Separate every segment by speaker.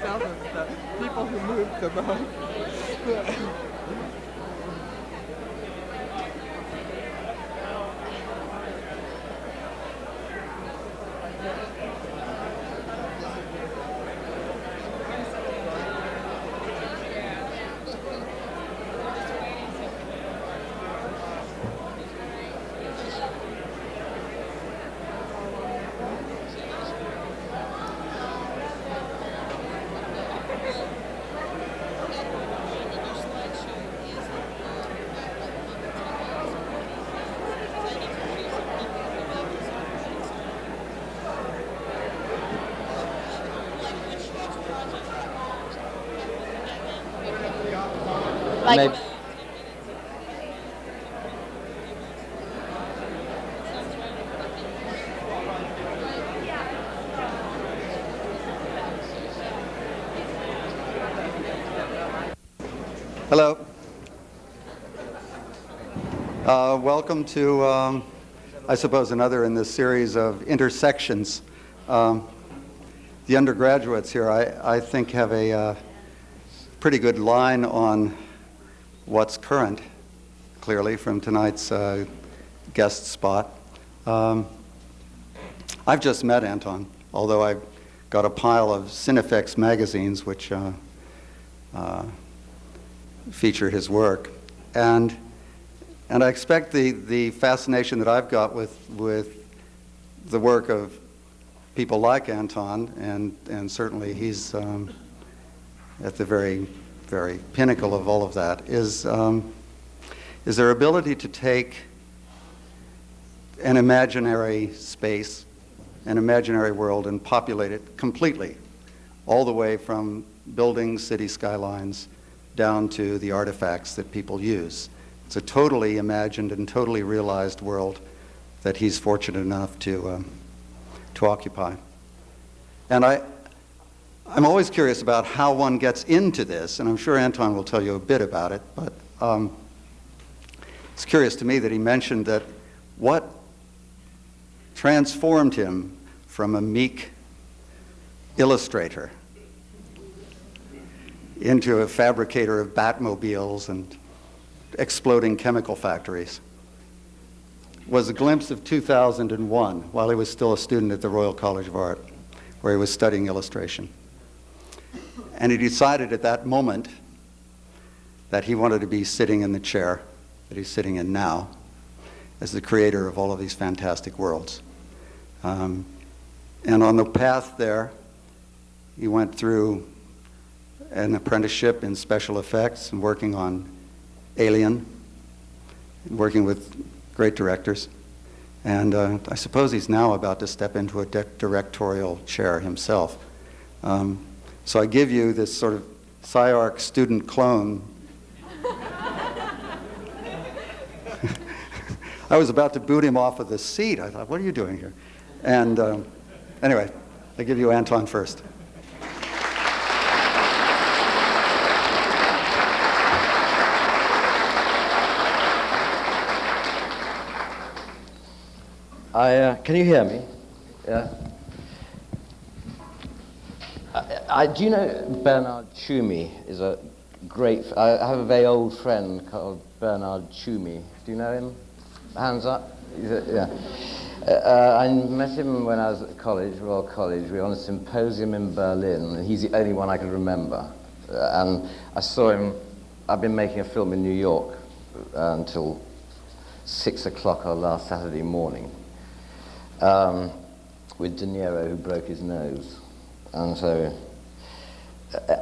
Speaker 1: myself as the people who moved the most.
Speaker 2: Maybe.
Speaker 3: Hello. Welcome to, I suppose, another in this series of intersections. The undergraduates here, I think, have a pretty good line on what's current, clearly, from tonight's guest spot. I've just met Anton, although I've got a pile of Cinefex magazines which feature his work. And I expect the fascination that I've got with the work of people like Anton, and certainly he's at the very pinnacle of all of that, is their ability to take an imaginary space, an imaginary world, and populate it completely, all the way from buildings, city skylines, down to the artifacts that people use. It's a totally imagined and totally realized world that he's fortunate enough to occupy. And I'm always curious about how one gets into this, and I'm sure Anton will tell you a bit about it, but it's curious to me that he mentioned that what transformed him from a meek illustrator into a fabricator of Batmobiles and exploding chemical factories was a glimpse of 2001 while he was still a student at the Royal College of Art, where he was studying illustration. And he decided at that moment that he wanted to be sitting in the chair that he's sitting in now as the creator of all of these fantastic worlds. And on the path there, he went through an apprenticeship in special effects and working on Alien, working with great directors. And I suppose he's now about to step into a directorial chair himself. So I give you this sort of SCI-Arc student clone. I was about to boot him off of the seat. I thought, what are you doing here? And anyway, I give you Anton first.
Speaker 2: Can you hear me? Yeah. Do you know Bernard Tschumi is a great... I have a very old friend called Bernard Tschumi. Do you know him? Hands up? Yeah. I met him when I was at college, Royal College. We were on a symposium in Berlin, and he's the only one I can remember. And I saw him... I've been making a film in New York until 6 o'clock on last Saturday morning. With De Niro, who broke his nose. And so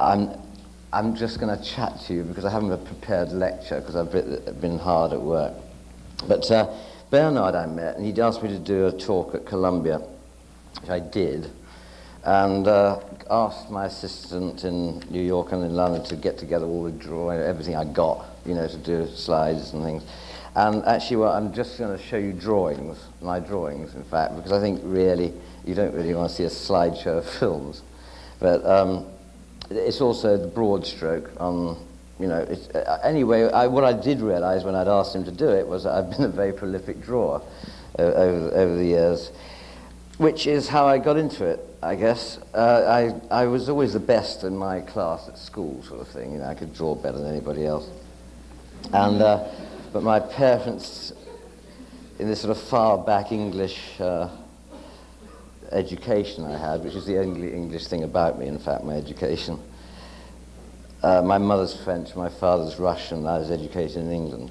Speaker 2: I'm just going to chat to you because I haven't a prepared lecture because I've been hard at work. But Bernard I met, and he'd asked me to do a talk at Columbia, which I did, and asked my assistant in New York and in London to get together all the drawing, everything I got, you know, to do slides and things. And actually, well, I'm just going to show you drawings, my drawings, in fact, because I think really you don't really want to see a slideshow of films. But it's also the broad stroke on, you know, anyway, what I did realize when I'd asked him to do it was that I've been a very prolific drawer over the years. which is how I got into it, I guess. I was always the best in my class at school, sort of thing. You know, I could draw better than anybody else. And but my parents, in this sort of far back English education I had, which is the only English thing about me, in fact, my education. My mother's French, my father's Russian. I was educated in England,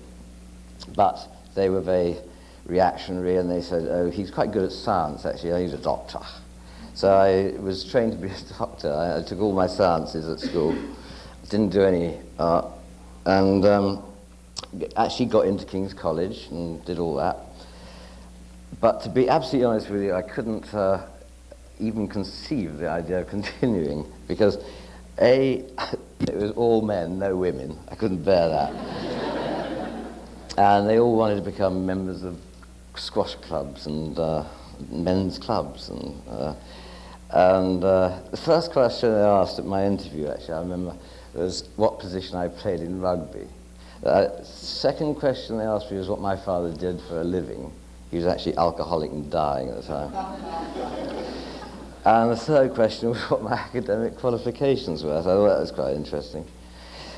Speaker 2: but they were very reactionary, and they said, "Oh, he's quite good at science. Actually, he's a doctor." So I was trained to be a doctor. I took all my sciences at school, didn't do any art, and actually got into King's College and did all that. But to be absolutely honest with you, I couldn't even conceive the idea of continuing, because A, it was all men, no women. I couldn't bear that. And they all wanted to become members of squash clubs and men's clubs. And the first question they asked at my interview, actually, I remember, was what position I played in rugby. Second question they asked me was what my father did for a living. He was actually alcoholic and dying at the time. And the third question was what my academic qualifications were. So I thought that was quite interesting.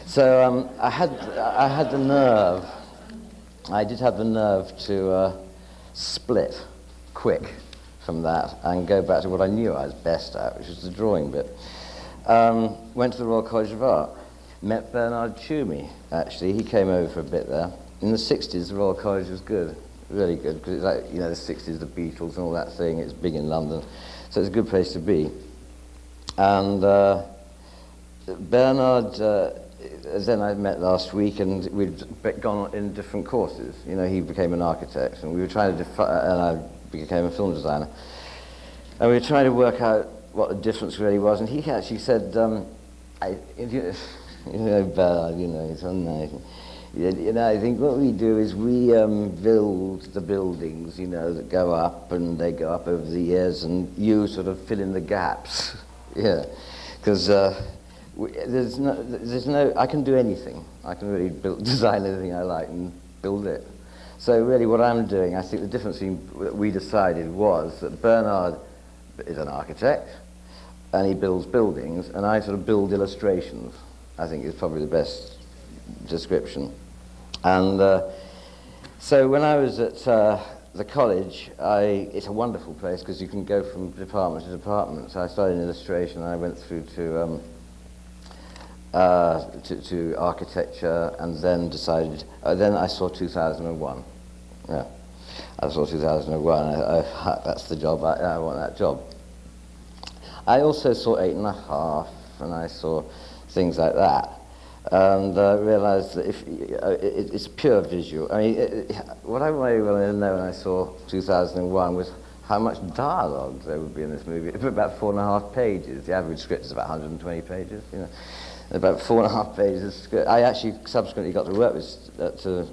Speaker 2: So I had the nerve. I did have the nerve to split quick from that and go back to what I knew I was best at, which was the drawing bit. Went to the Royal College of Art. Met Bernard Tschumi, actually. He came over for a bit there. In the 60s, the Royal College was good, really good, because it's like, you know, the 60s, the Beatles and all that thing. It's big in London. So it's a good place to be. And Bernard, then I met last week, and we'd gone in different courses. You know, he became an architect, and we were trying to and I became a film designer. And we were trying to work out what the difference really was, and he actually said, you know, Bernard, you know, it's nice. You know, I think what we do is we build the buildings, you know, that go up, and they go up over the years, and you sort of fill in the gaps. Yeah, because there's no, I can do anything. I can really design anything I like and build it. So really what I'm doing, I think the difference we decided was that Bernard is an architect, and he builds buildings, and I sort of build illustrations. I think is probably the best description. And so when I was at the college, it's a wonderful place because you can go from department to department. So I started in illustration, and I went through to architecture, and then decided, then I saw 2001. Yeah, I saw 2001. That's the job, I want that job. I also saw 8½, and I saw things like that, and realized that if it's pure visual. I mean, what I really wanted to know when I saw 2001 was how much dialogue there would be in this movie. It's about 4.5 pages. The average script is about 120 pages. You know, about 4.5 pages. I actually subsequently got to work with to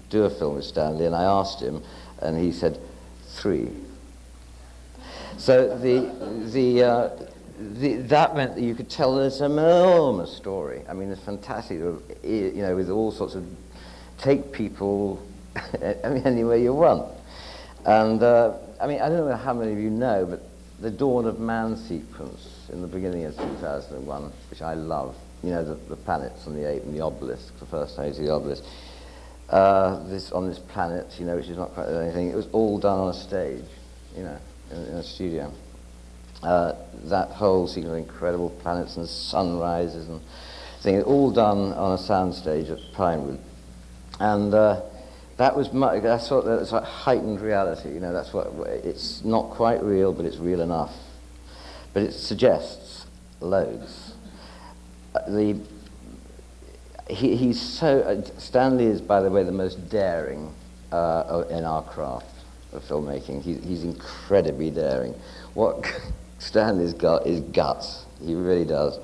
Speaker 2: do a film with Stanley, and I asked him, and he said 3. So that meant that you could tell this enormous story. I mean, it's fantastic, you know, with all sorts of, take people I mean, anywhere you want. And, I mean, I don't know how many of you know, but the Dawn of Man sequence in the beginning of 2001, which I love, you know, the planets and the ape and the obelisk, the first time you see the obelisk, on this planet, you know, which is not quite anything, it was all done on a stage, you know, in a studio. That whole sequence of incredible planets and sunrises and things, all done on a soundstage at Pinewood. And that was I thought that was like heightened reality, you know, that's what, it's not quite real, but it's real enough. But it suggests loads. He's so, Stanley is, by the way, the most daring in our craft of filmmaking. He's incredibly daring. What Stanley's got is guts. He really does.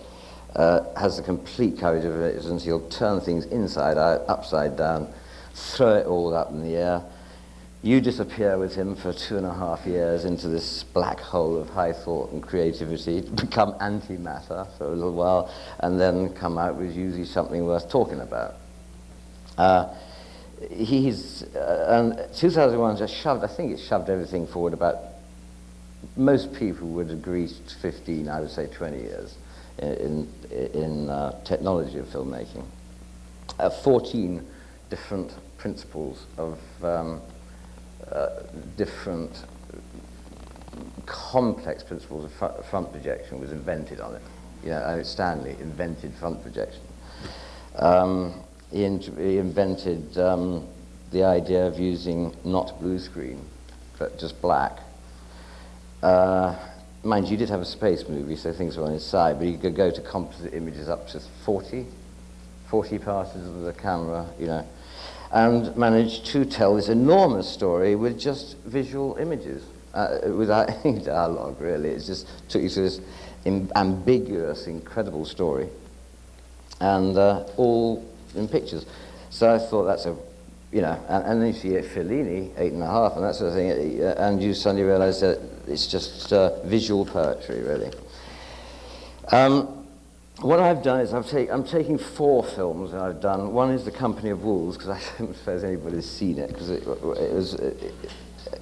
Speaker 2: Has the complete courage of it, and he'll turn things inside out, upside down, throw it all up in the air. You disappear with him for 2.5 years into this black hole of high thought and creativity, become antimatter for a little while, and then come out with usually something worth talking about. And 2001 just shoved, I think it shoved everything forward about most people would agree to 15, I would say 20 years in technology of filmmaking. 14 different principles of different complex principles of front projection was invented on it. Stanley invented front projection. He invented the idea of using not blue screen, but just black. Mind you, he did have a space movie, so things were on his side, but he could go to composite images up to 40 passes of the camera, and managed to tell this enormous story with just visual images, without any dialogue, really. It just took you to this ambiguous, incredible story, and all in pictures. So I thought that's and then you see Fellini, 8.5, and that sort of thing, and you suddenly realize that it's just visual poetry, really. What I've done is I'm taking 4 films that I've done. One is The Company of Wolves, because I don't suppose anybody's seen it, because it was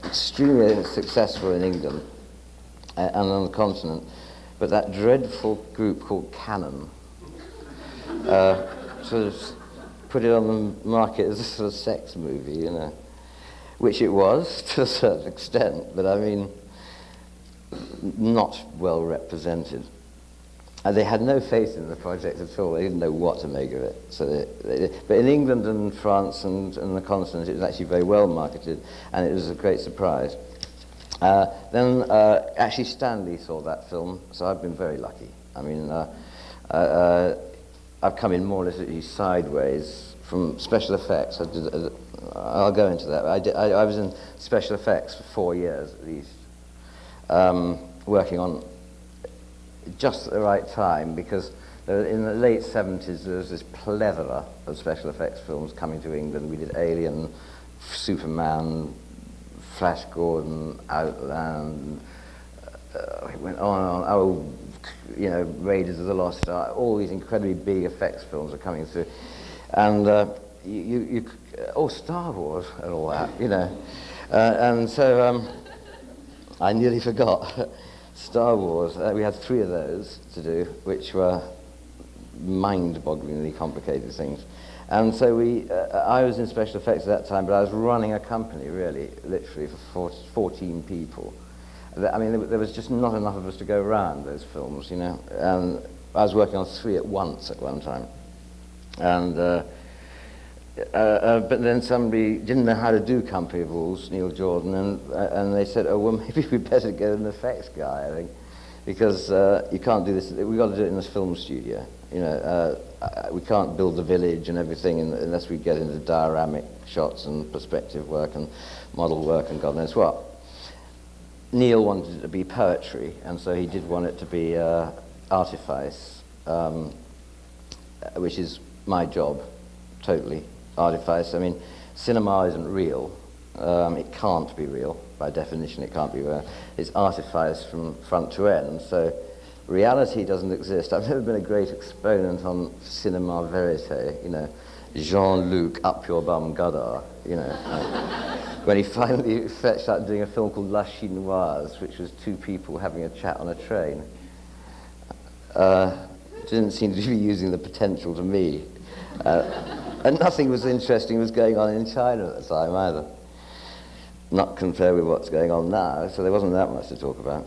Speaker 2: extremely successful in England and on the continent. But that dreadful group called Canon sort of put it on the market as a sort of sex movie, which it was to a certain extent, but I mean, not well represented. And they had no faith in the project at all. They didn't know what to make of it. So but in England and France and the continent, it was actually very well marketed, and it was a great surprise. Then actually Stanley saw that film, so I've been very lucky. I mean, I've come in more or less sideways from special effects. I'll go into that. I was in special effects for 4 years at least, working on just at the right time, because in the late 70s there was this plethora of special effects films coming to England. We did Alien, Superman, Flash Gordon, Outland, it went on and on. Raiders of the Lost Ark, all these incredibly big effects films are coming through. And Star Wars and all that, and so I nearly forgot. Star Wars, we had 3 of those to do, which were mind-bogglingly complicated things. And so I was in special effects at that time, but I was running a company, really, literally, for 14 people. I mean, there was just not enough of us to go around those films, and I was working on 3 at once at one time. And but then somebody didn't know how to do Company of Wolves, Neil Jordan, and they said, oh, well, maybe we'd better get an effects guy, I think, because you can't do this. We've got to do it in this film studio. We can't build the village and everything unless we get into dioramic shots and perspective work and model work and God knows what. Neil wanted it to be poetry, and so he did want it to be artifice, which is my job, totally. Artifice. I mean, cinema isn't real. It can't be real. By definition, it can't be real. It's artifice from front to end. So reality doesn't exist. I've never been a great exponent on cinema verite, Jean-Luc up your bum Godard, when he finally fetched out doing a film called La Chinoise, which was 2 people having a chat on a train. Didn't seem to be using the potential to me. And nothing was interesting was going on in China at the time either. Not compared with what's going on now, so there wasn't that much to talk about.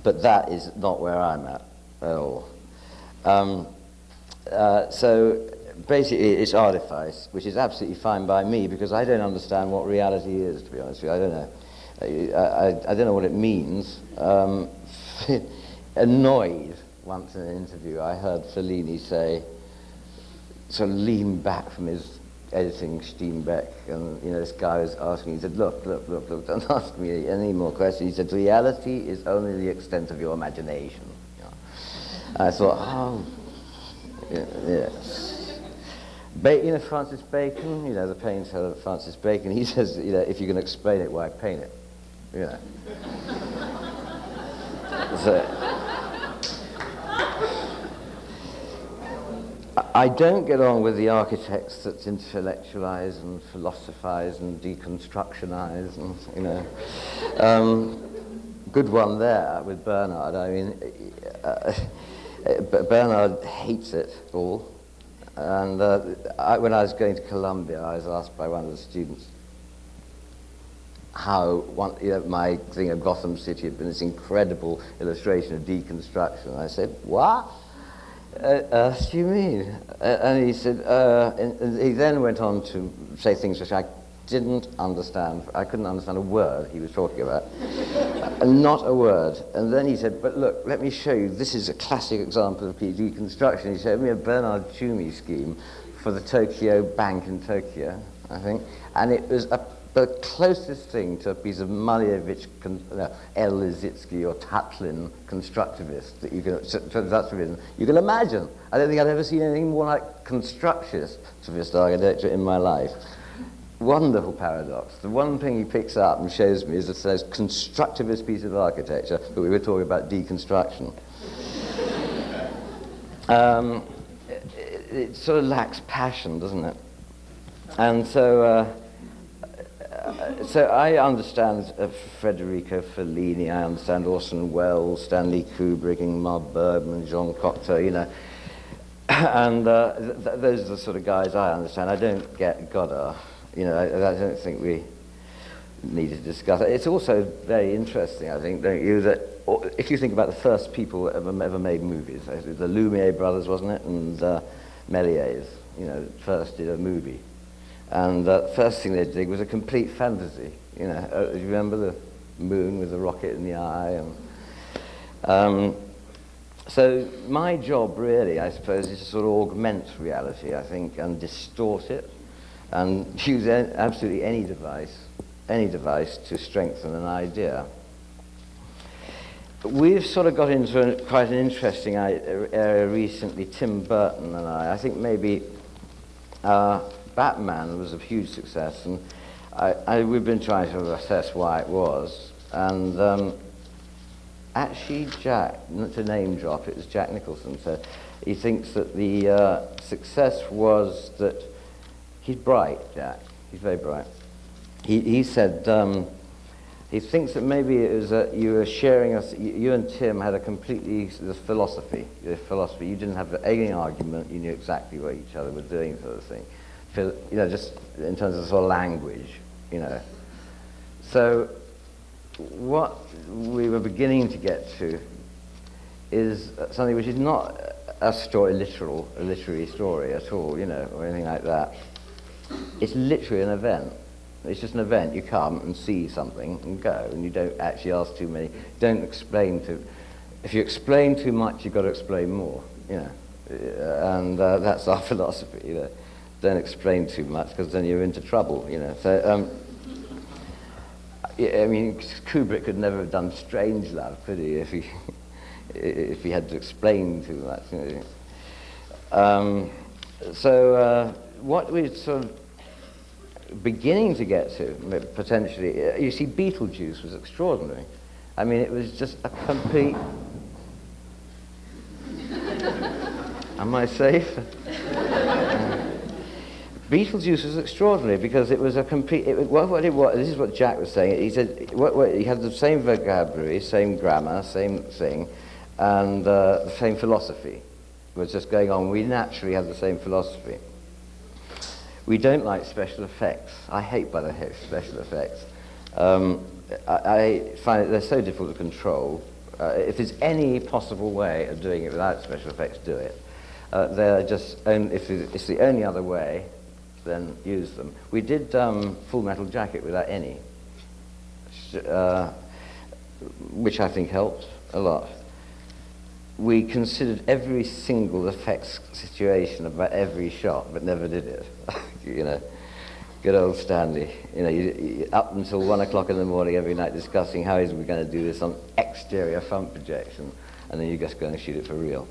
Speaker 2: But that is not where I'm at all. So basically it's artifice, which is absolutely fine by me, because I don't understand what reality is, to be honest with you. I don't know. I don't know what it means. Annoyed once in an interview, I heard Fellini say, sort of lean back from his editing Steenbeck, and this guy was asking, he said, look, don't ask me any more questions. He said, reality is only the extent of your imagination. I thought, oh, yes. Francis Bacon, the painter of Francis Bacon, he says, if you can explain it, why paint it? So, I don't get on with the architects that intellectualize and philosophize and deconstructionize, and good one there with Bernard. I mean, Bernard hates it all. And when I was going to Columbia, I was asked by one of the students how my thing of Gotham City had been this incredible illustration of deconstruction. I said, what? What do you mean? And he said, and he then went on to say things which I didn't understand. I couldn't understand a word he was talking about. Not a word. And then he said, but look, let me show you. This is a classic example of deconstruction. He showed me a Bernard Tschumi scheme for the Tokyo Bank in Tokyo, I think. And it was the closest thing to a piece of Malevich, El Lissitzky or Tatlin constructivist that you can imagine. I don't think I've ever seen anything more like constructivist architecture in my life. Wonderful paradox. The one thing he picks up and shows me is that says constructivist piece of architecture, but we were talking about deconstruction. It sort of lacks passion, doesn't it? And so I understand Federico Fellini, I understand Orson Welles, Stanley Kubrick, Ingmar Bergman, Jean Cocteau, you know. And those are the sort of guys I understand. I don't get Godard. You know, I don't think we need to discuss it. It's also very interesting, I think, don't you, that if you think about the first people that ever made movies, the Lumiere brothers, wasn't it, and Méliès, you know, first did a movie. And the first thing they did was a complete fantasy. You know, do you remember the moon with the rocket in the eye? And, so my job, really, I suppose, is to sort of augment reality, I think, and distort it, and use absolutely any device to strengthen an idea. We've sort of got into quite an interesting area recently, Tim Burton and I. I think maybe Batman was a huge success, and we've been trying to assess why it was. And actually, Jack, not to name drop, it was Jack Nicholson, said he thinks that the success was that he's bright, Jack. He's very bright. He said he thinks that maybe it was that you were sharing you and Tim had a completely philosophy. You didn't have any argument. You knew exactly what each other were doing, sort of thing. You know, just in terms of sort of language, you know. So what we were beginning to get to is something which is not a literary story at all, you know, or anything like that. It's literally an event. It's just an event. You come and see something and go, and you don't actually ask too many. Don't explain too. If you explain too much, you've got to explain more, you know. And that's our philosophy, you know. Don't explain too much, because then you're into trouble, you know. So, I mean, Kubrick could never have done Strangelove, could he, if he had to explain too much, you know. So what we're sort of beginning to get to, potentially, you see, Beetlejuice was extraordinary. I mean, it was just a complete... Am I safe? Beetlejuice was extraordinary because it was a complete... what it was, this is what Jack was saying. He said he had the same vocabulary, same grammar, same thing, and the same philosophy was just going on. We naturally have the same philosophy. We don't like special effects. I hate, by the way, special effects. I find they're so difficult to control. If there's any possible way of doing it without special effects, do it. They're just, if it's the only other way, then use them. We did Full Metal Jacket without any, which I think helped a lot. We considered every single effects situation about every shot, but never did it. You know, good old Stanley. You know, up until 1 o'clock in the morning every night discussing how is we going to do this on exterior front projection, and then you just go and shoot it for real.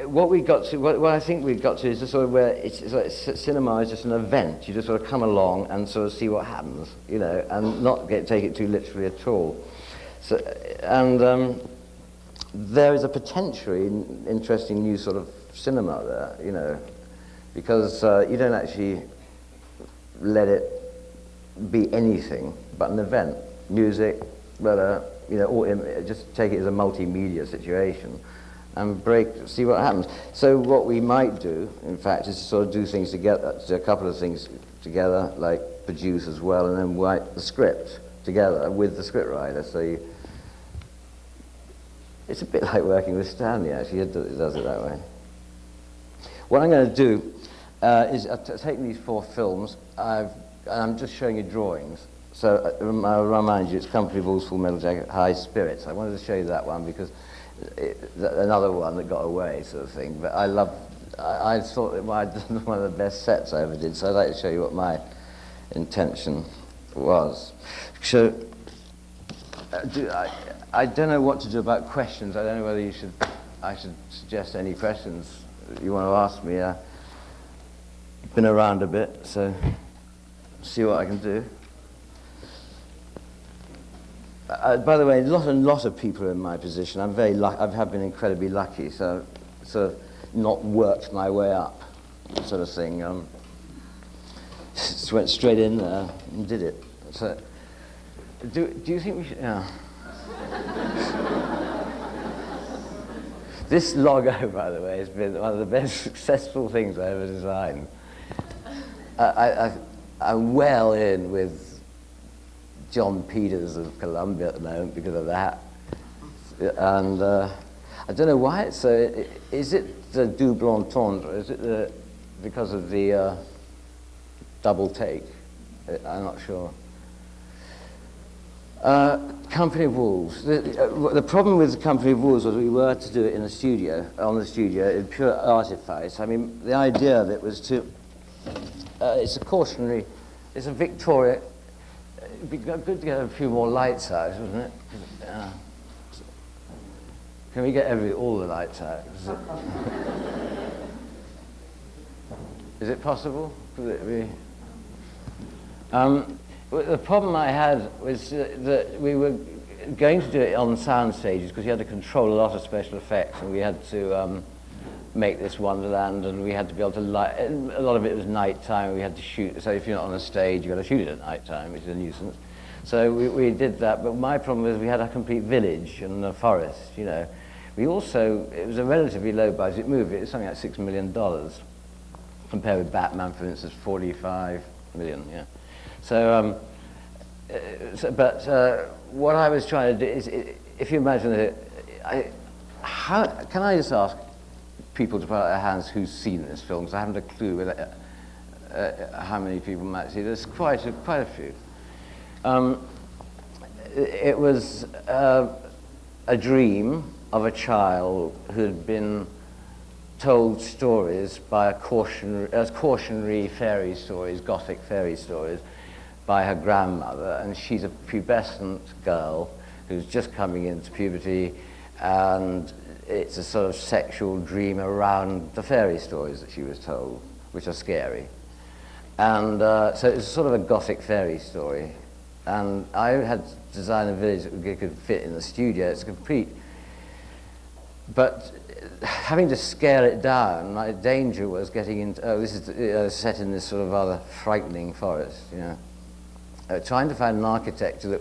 Speaker 2: What we got to, what I think we got to is the sort of where cinema is just an event. You just sort of come along and sort of see what happens, you know, and not take it too literally at all. So, and there is a potentially interesting new sort of cinema there, you know, because you don't actually let it be anything but an event, music, but just take it as a multimedia situation and see what happens. So what we might do, in fact, is sort of do things together, do a couple of things together, like produce as well, and then write the script together with the scriptwriter. So it's a bit like working with Stanley, actually. He does it that way. What I'm going to do is take these 4 films. I'm just showing you drawings. So I'll remind you, it's Company of Wolves, Full Metal Jacket, High Spirits. I wanted to show you that one because another one that got away, sort of thing. But I thought it might have been one of the best sets I ever did. So I'd like to show you what my intention was. So I don't know what to do about questions. I don't know whether I should suggest any questions you want to ask me. Been around a bit, so see what I can do. By the way, a lot of people are in my position. I'm very lucky. I have been incredibly lucky, so sort of not worked my way up, sort of thing. Just went straight in there and did it. So, do you think we should? Yeah. This logo, by the way, has been one of the best successful things I ever designed. I'm well in with John Peters of Columbia at the moment because of that. And I don't know why it's so. Is it the double entendre? Is it because of the double take? I'm not sure. Company of Wolves. The problem with the Company of Wolves was we were to do it in a studio, in pure artifice. I mean, the idea of it was to, it's a Victoria, it'd be good to get a few more lights out, wouldn't it? Can we get all the lights out? Is it possible? Could it be? The problem I had was that we were going to do it on sound stages because you had to control a lot of special effects, and we had to make this wonderland, and we had to be able to light. A lot of it was nighttime. We had to shoot. So if you're not on a stage, you got to shoot it at nighttime, which is a nuisance. So we did that. But my problem was we had a complete village and a forest. You know, it was a relatively low budget movie. It was something like $6 million, compared with Batman, for instance, 45 million. Yeah. So, what I was trying to do is, if you imagine that, can I just ask people to put out their hands who's seen this film? Because I haven't a clue whether, how many people might see. There's quite a few. It was a dream of a child who had been told stories by cautionary fairy stories, Gothic fairy stories, by her grandmother, and she's a pubescent girl who's just coming into puberty, and it's a sort of sexual dream around the fairy stories that she was told, which are scary. And so it's sort of a Gothic fairy story. And I had designed a village that could fit in the studio. It's complete. But having to scale it down, my danger was getting into, this is set in this sort of rather frightening forest, you know. Trying to find an architecture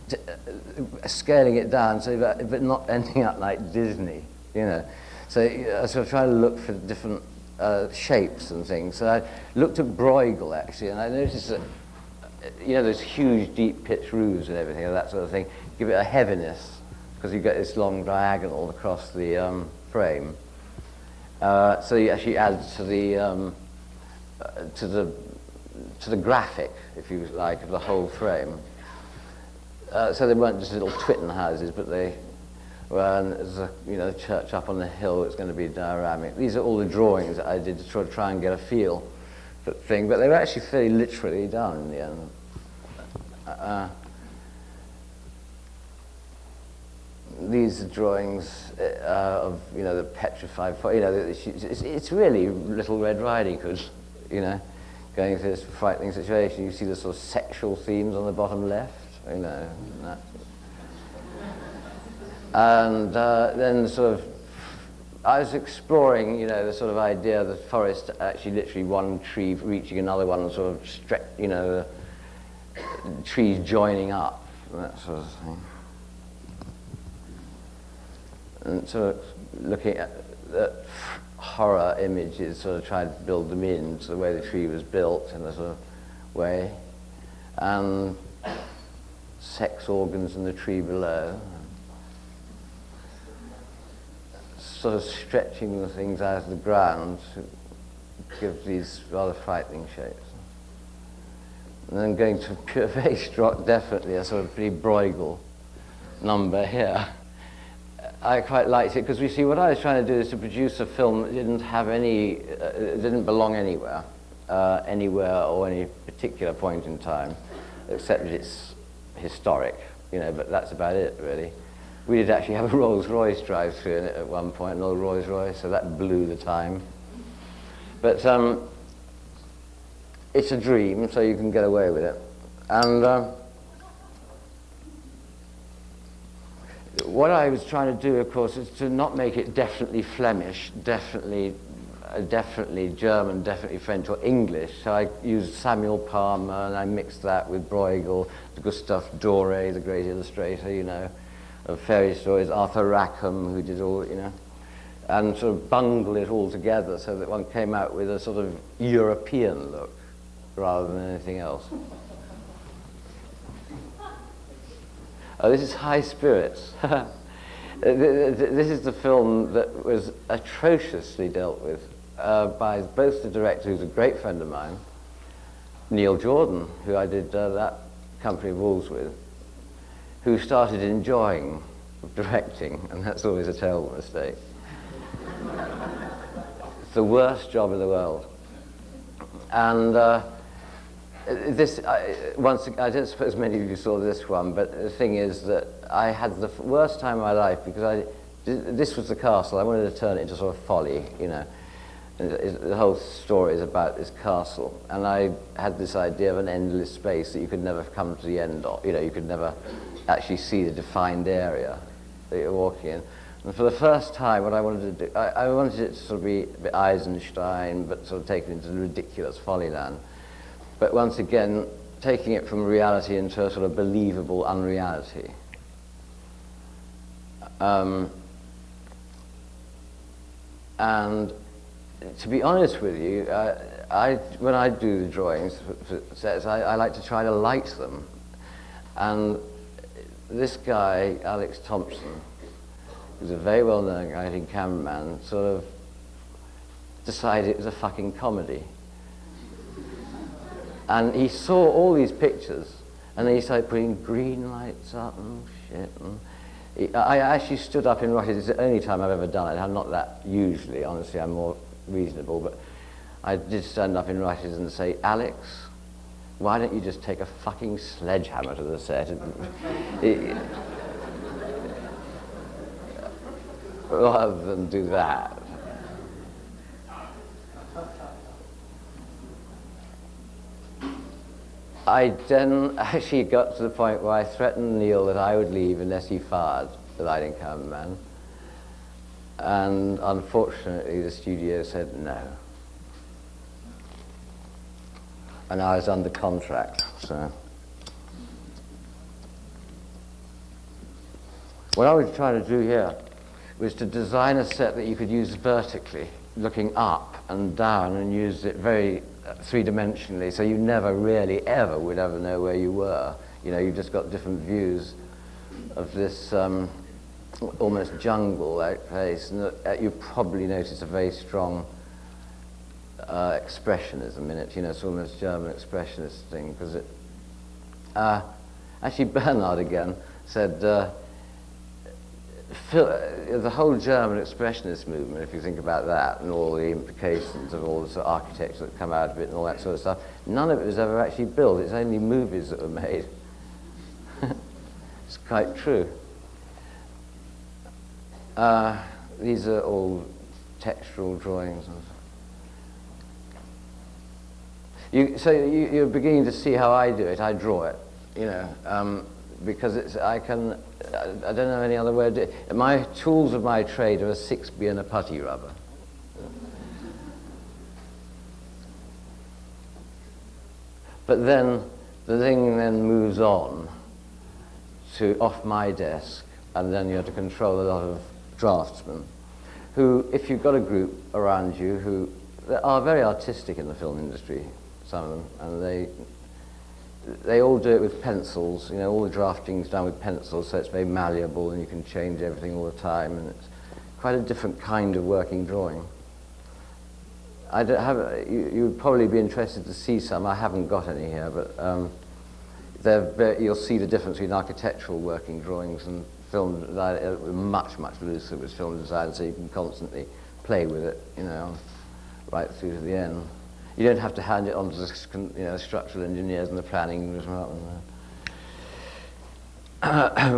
Speaker 2: that, scaling it down, so but not ending up like Disney, you know. So I sort of trying to look for different shapes and things. So I looked at Bruegel, actually, and I noticed that, you know, those huge deep pitch roofs and everything, and that sort of thing, give it a heaviness, because you get this long diagonal across the frame. So you actually add to the graphic, if you like, of the whole frame. So they weren't just little twitten houses, but they were, there's a church up on the hill that's going to be dioramic. These are all the drawings that I did to try and get a feel for the thing, but they were actually fairly literally done in the end. These are drawings of, the petrified, it's really Little Red Riding Hood, going through this frightening situation. You see the sort of sexual themes on the bottom left, that. And then I was exploring, the sort of idea of the forest actually literally one tree reaching another one and sort of trees joining up, and that sort of thing. And sort of looking at horror images, sort of tried to build them into the way the tree was built in a sort of way, and sex organs in the tree below, sort of stretching the things out of the ground to give these rather frightening shapes. And then going to pure face rock, definitely a sort of pretty Bruegel number here. I quite liked it because we see what I was trying to do is to produce a film that didn't have any, it didn't belong anywhere, or any particular point in time, except that it's historic, but that's about it, really. We did actually have a Rolls-Royce drive-through in it at one point, an old Rolls-Royce, so that blew the time. But it's a dream, so you can get away with it. And what I was trying to do, of course, is to not make it definitely Flemish, definitely German, definitely French or English. So I used Samuel Palmer, and I mixed that with Bruegel, Gustave Doré, the great illustrator, of fairy stories, Arthur Rackham, who did all, and sort of bungled it all together so that one came out with a sort of European look rather than anything else. Oh, this is High Spirits. This is the film that was atrociously dealt with by both the director, who's a great friend of mine, Neil Jordan, who I did that Company of Wolves with, who started enjoying directing, and that's always a terrible mistake. It's the worst job in the world. And I don't suppose many of you saw this one, but the thing is that I had the worst time of my life because this was the castle. I wanted to turn it into sort of folly, The whole story is about this castle, and I had this idea of an endless space that you could never come to the end of. You could never actually see the defined area that you're walking in. And for the first time, what I wanted to do, I wanted it to sort of be a bit Eisenstein, but sort of taken into the ridiculous folly land. But once again, taking it from reality into a sort of believable unreality. And to be honest with you, when I do the drawings for sets, I like to try to light them. And this guy, Alex Thompson, who's a very well-known guy, I think, cameraman, sort of decided it was a fucking comedy. And he saw all these pictures, and then he started putting green lights up and shit. And I actually stood up in Russia. It's the only time I've ever done it. I'm not that usually, honestly. I'm more reasonable. But I did stand up in Russia and say, Alex, why don't you just take a fucking sledgehammer to the set? Rather than do that. I then actually got to the point where I threatened Neil that I would leave unless he fired the lighting cameraman. And unfortunately, the studio said no. And I was under contract, so. What I was trying to do here was to design a set that you could use vertically, looking up and down, and use it very three-dimensionally, so you never really ever would ever know where you were. You just got different views of this almost jungle-like place, and you probably notice a very strong expressionism in it. It's almost German expressionist thing, because it. Actually, Bernard again said the whole German expressionist movement, if you think about that, and all the implications of all the sort of architecture that come out of it and all that sort of stuff, none of it was ever actually built. It's only movies that were made. It's quite true. These are all textural drawings. You're beginning to see how I do it. I draw it, because I don't know any other way to do it. My tools of my trade are a 6B and a putty rubber. But then The thing then moves on to off my desk, and then you have to control a lot of draftsmen who, if you've got a group around you who are very artistic in the film industry, some of them, and they all do it with pencils. You know, all the drafting's done with pencils, so it's very malleable and you can change everything all the time, and it's quite a different kind of working drawing. I don't have, you would probably be interested to see some. I haven't got any here, but you'll see the difference between architectural working drawings and film design. Much, much looser with film design, so you can constantly play with it, you know, right through to the end. You don't have to hand it on to the structural engineers and the planning department,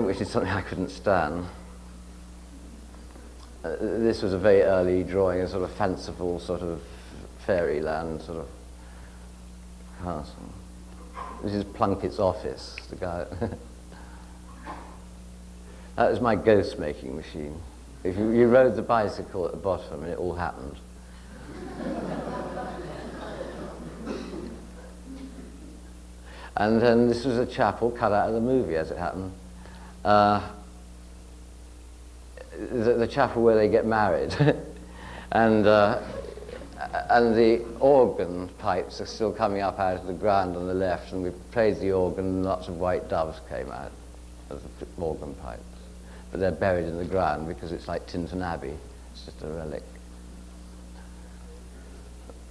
Speaker 2: which is something I couldn't stand. This was a very early drawing, a sort of fanciful sort of fairyland sort of castle. This is Plunkett's office, the guy. That was my ghost making machine. If you rode the bicycle at the bottom and it all happened. And then this was a chapel cut out of the movie, as it happened. The chapel where they get married. And the organ pipes are still coming up out of the ground on the left, and we played the organ and lots of white doves came out of the organ pipes. But they're buried in the ground because it's like Tinton Abbey. It's just a relic.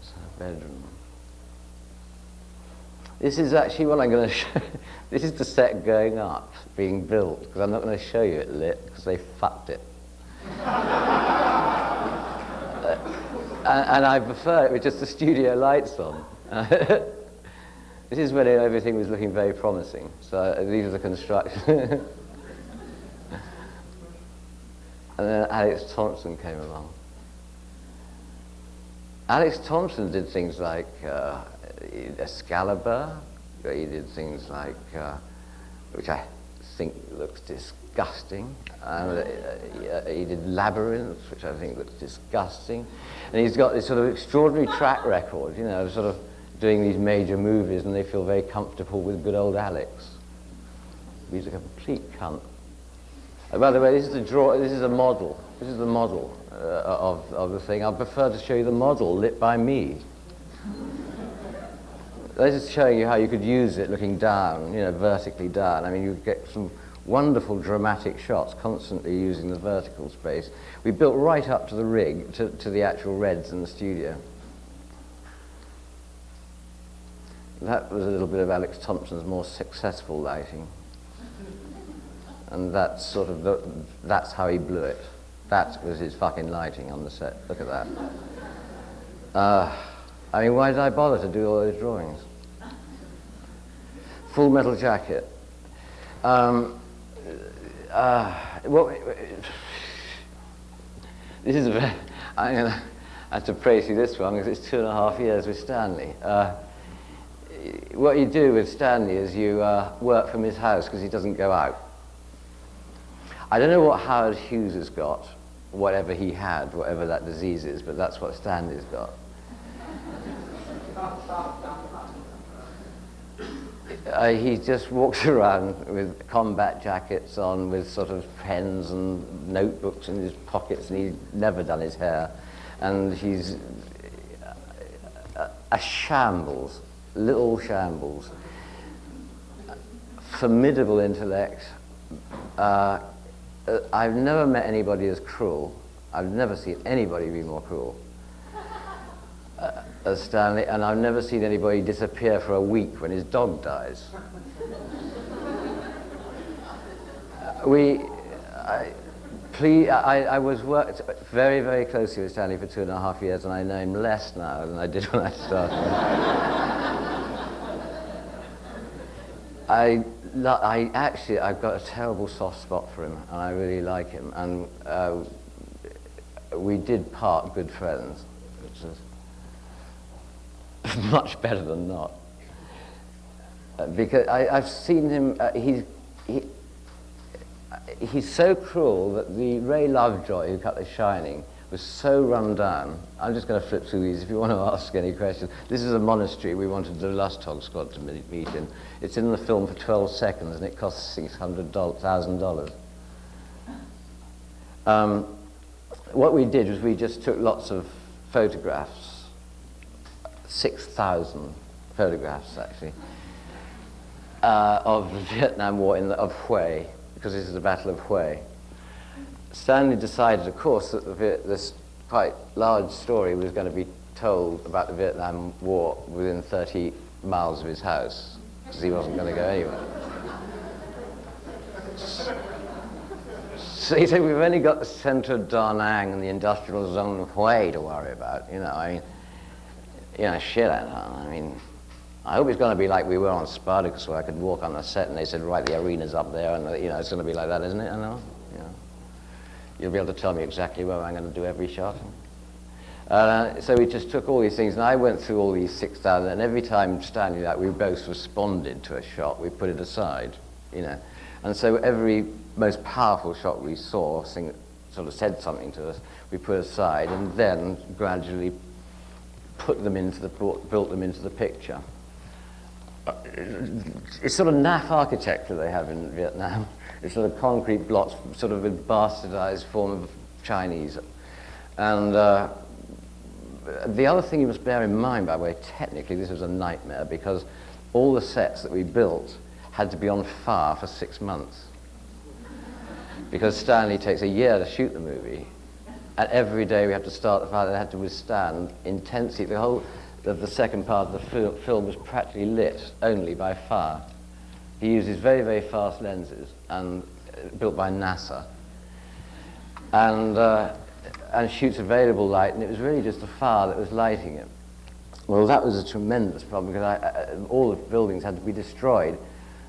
Speaker 2: It's a bedroom. This is actually what I'm going to show. This is the set going up, being built, because I'm not going to show you it lit, because they fucked it. And I prefer it with just the studio lights on. This is when everything was looking very promising. So these are the construction. And then Alex Thompson came along. Alex Thompson did things like Excalibur. He did things like, which I think looks disgusting. He did Labyrinth, which I think looks disgusting. And he's got this sort of extraordinary track record, you know, sort of doing these major movies, and they feel very comfortable with good old Alex. He's a complete cunt. By the way, this is a model. This is the model of the thing. I prefer to show you the model lit by me. This is showing you how you could use it looking down, you know, vertically down. I mean, you get some wonderful dramatic shots constantly using the vertical space. We built right up to the rig, to the actual reds in the studio. That was a little bit of Alex Thompson's more successful lighting. And that's sort of that's how he blew it. That was his fucking lighting on the set. Look at that. I mean, why did I bother to do all those drawings? Full Metal Jacket. This is I'm going to have to praise you this one because it's 2.5 years with Stanley. What you do with Stanley is you work from his house because he doesn't go out. I don't know what Howard Hughes has got, whatever he had, whatever that disease is, but that's what Stanley's got. He just walks around with combat jackets on, with sort of pens and notebooks in his pockets, and he's never done his hair. And he's a shambles, little shambles. Formidable intellect. I've never met anybody as cruel. I've never seen anybody be more cruel as Stanley, and I've never seen anybody disappear for a week when his dog dies. I was worked very, very closely with Stanley for 2.5 years, and I know him less now than I did when I started. I've got a terrible soft spot for him, and I really like him, and we did part good friends, which is much better than not. Because I've seen him, he's so cruel that the Ray Lovejoy who cut The Shining was so run down. I'm just going to flip through these if you want to ask any questions. This is a monastery we wanted the Lusthog squad to meet in. It's in the film for 12 seconds and it costs $600,000. What we did was we just took lots of photographs, 6,000 photographs actually, of the Vietnam War of Hue, because this is the Battle of Hue. Stanley decided, of course, that this quite large story was going to be told about the Vietnam War within 30 miles of his house, because he wasn't going to go anywhere. So he said, we've only got the centre of Da Nang and the industrial zone of Hue to worry about. Shit, Anton. I mean, I hope it's going to be like we were on Spartacus, where I could walk on the set and they said, right, the arena's up there, and it's going to be like that, isn't it? I know. You'll be able to tell me exactly where I'm going to do every shot. So we just took all these things, and I went through all these 6,000, and every time Stanley we both responded to a shot, we put it aside, And so every most powerful shot we saw, sort of said something to us, we put aside, and then gradually built them into the picture. It's sort of naff architecture they have in Vietnam. It's sort of concrete blocks, sort of a bastardized form of Chinese. And the other thing you must bear in mind, by the way, technically this was a nightmare, because all the sets that we built had to be on fire for 6 months. Because Stanley takes a year to shoot the movie, and every day we have to start the fire. They had to withstand intensity. The whole of the second part of the film was practically lit only by fire. He uses very, very fast lenses, and built by NASA, and shoots available light, and it was really just the fire that was lighting it. Well, that was a tremendous problem, because all the buildings had to be destroyed,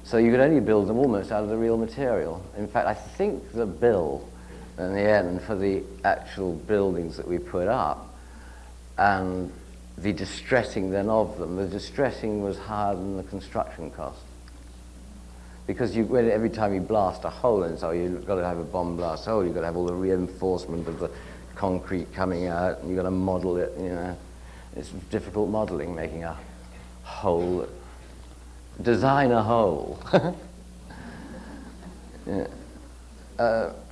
Speaker 2: so you could only build them almost out of the real material. In fact, I think the bill in the end for the actual buildings that we put up and the distressing then of them, the distressing was higher than the construction cost. Because every time you blast a hole in, so you've got to have a bomb blast hole, you've got to have all the reinforcement of the concrete coming out, and you've got to model it, It's difficult modeling, making a hole, design a hole. Yeah.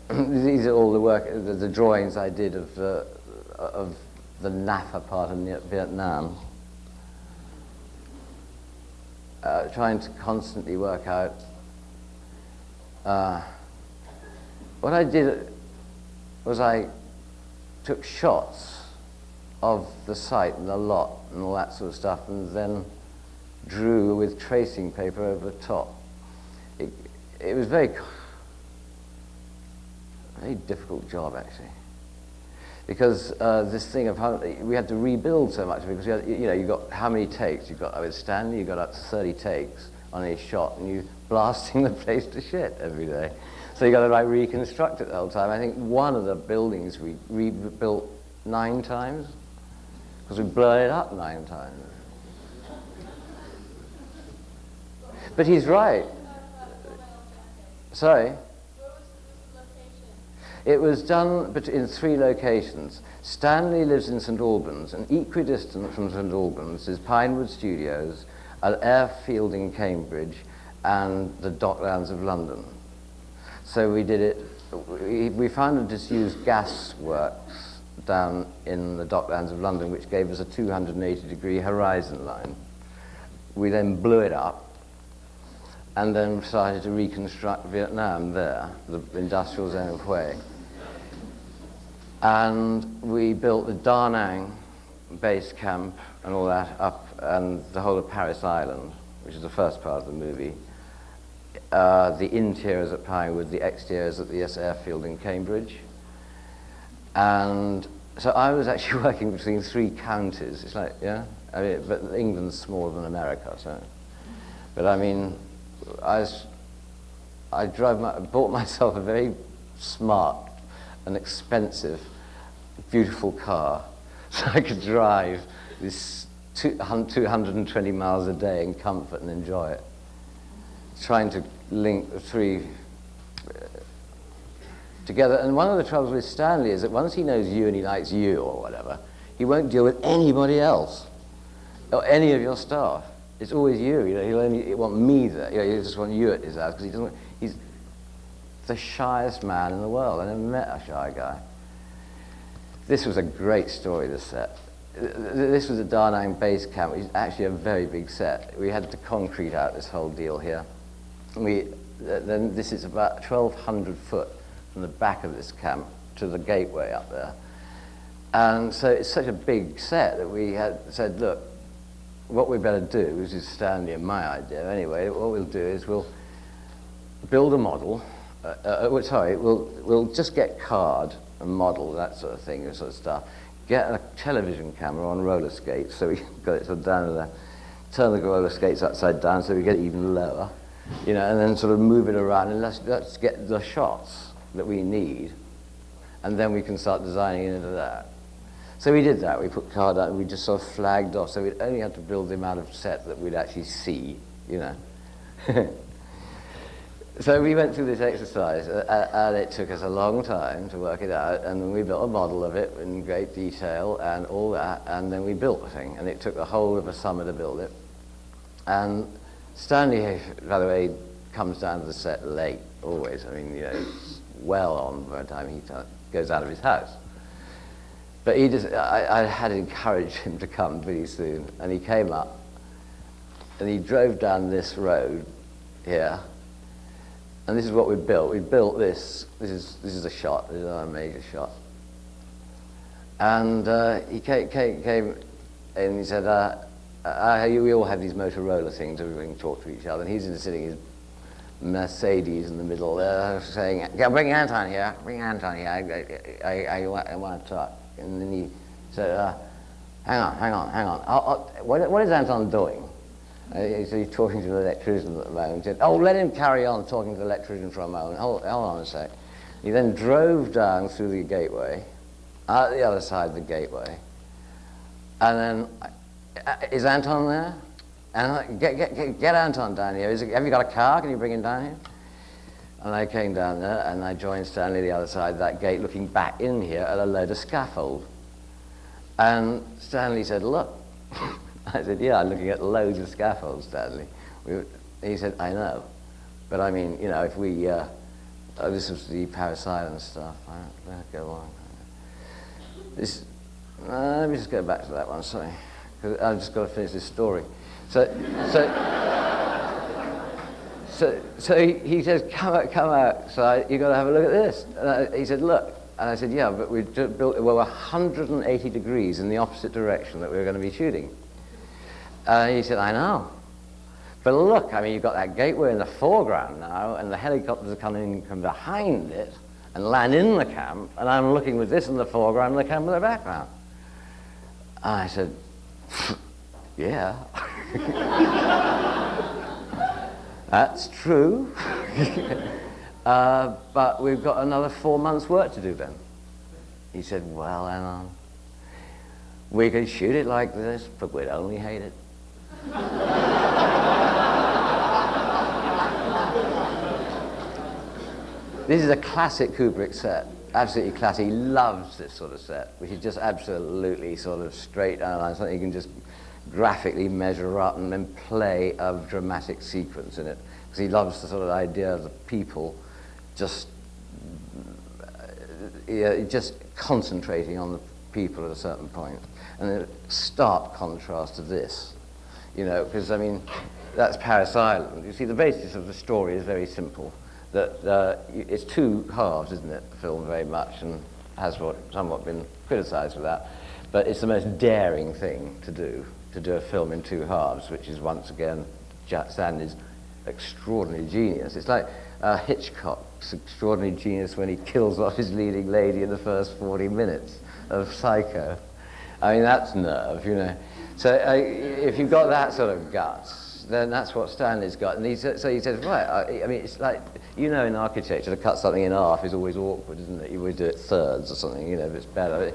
Speaker 2: These are all the work, the drawings I did of the NAFA part of Vietnam. Trying to constantly work out. What I did was I took shots of the site and the lot and all that sort of stuff, and then drew with tracing paper over the top. It was very difficult job, actually, because this thing of how we had to rebuild so much, because you got how many takes? You got with Stanley, you got up to 30 takes on a shot, and you blasting the place to shit every day. So you got to reconstruct it the whole time. I think one of the buildings we rebuilt 9 times, because we blew it up 9 times. But he's right. Sorry? It was done in 3 locations. Stanley lives in St Albans, and equidistant from St Albans is Pinewood Studios, an airfield in Cambridge, and the Docklands of London. So we did it, we found a disused gas works down in the Docklands of London, which gave us a 280-degree horizon line. We then blew it up, and then started to reconstruct Vietnam there, the industrial zone of Hue. And we built the Da Nang base camp and all that up, and the whole of Paris Island, which is the first part of the movie. The interiors at Pinewood, the exteriors at the airfield in Cambridge. And so I was actually working between 3 counties. It's like, but England's smaller than America, so. But I mean, I bought myself a very smart and expensive, beautiful car, so I could drive this 220 miles a day in comfort and enjoy it. Trying to link the 3 together. And one of the troubles with Stanley is that once he knows you and he likes you or whatever, he won't deal with anybody else or any of your staff. It's always you. He'll only want me there. He'll just want you at his house because he doesn't. He's the shyest man in the world. I never met a shy guy. This was a great story, this set. This was a Da Nang base camp, which is actually a very big set. We had to concrete out this whole deal here. Then this is about 1,200 foot from the back of this camp to the gateway up there. And so it's such a big set that we had said, look, what we better do, this is Stanley and my idea anyway, what we'll do is we'll build a model, we'll just get card and model, that sort of thing, this sort of stuff, get a television camera on roller skates, so we got it sort of down to there, turn the roller skates upside down so we get it even lower, and then sort of move it around and let's get the shots that we need, and then we can start designing into that. So we did that. We put card out and we just sort of flagged off. So we only had to build the amount of set that we'd actually see, So we went through this exercise, and it took us a long time to work it out. And then we built a model of it in great detail and all that. And then we built the thing. And it took the whole of a summer to build it. And Stanley, by the way, comes down to the set late, always. I mean, it's well on by the time he goes out of his house. But I had encouraged him to come pretty soon, and he came up, and he drove down this road here, and this is what we built. We built this. This is a shot. This is our major shot. And he came and he said, we all have these Motorola things, everybody can talk to each other, and he's sitting in his Mercedes in the middle there, saying, bring Anton here, I want to talk. And then he said, hang on. What is Anton doing? So he's talking to the electrician at the moment. He said, let him carry on talking to the electrician for a moment. Hold on a sec. He then drove down through the gateway, out the other side of the gateway. And then, is Anton there? And get Anton down here. Have you got a car? Can you bring him down here? And I came down there, and I joined Stanley the other side of that gate, looking back in here at a load of scaffold. And Stanley said, look. I said, yeah, I'm looking at loads of scaffolds, Stanley. He said, I know. But I mean, if we, this was the Paris Island stuff. Go on. Let me just go back to that one, sorry. Because I've just got to finish this story. So he says, come outside, you've got to have a look at this. And he said, look. And I said, yeah, but we built, 180 degrees in the opposite direction that we were going to be shooting. And he said, I know. But look, I mean, you've got that gateway in the foreground now, and the helicopters are coming in from behind it and land in the camp, and I'm looking with this in the foreground and the camp in the background. And I said, yeah. That's true. But we've got another 4 months' work to do then. He said, well, Anton, we could shoot it like this, but we'd only hate it. This is a classic Kubrick set, absolutely classic. He loves this sort of set, which is just absolutely sort of straight down, something you can just graphically measure up and then play a dramatic sequence in it. Because he loves the sort of idea of the people just concentrating on the people at a certain point. And a stark contrast to this, because I mean, that's Paris Island. You see, the basis of the story is very simple. That it's two halves, isn't it, the film, very much, and has somewhat been criticized for that. But it's the most daring thing to do a film in two halves, which is once again Stanley's extraordinary genius. It's like Hitchcock's extraordinary genius when he kills off his leading lady in the first 40 minutes of Psycho. I mean, that's nerve, So if you've got that sort of guts, then that's what Stanley's got. And he says, right, I mean, it's like, in architecture, to cut something in half is always awkward, isn't it? You always do it thirds or something, if it's better.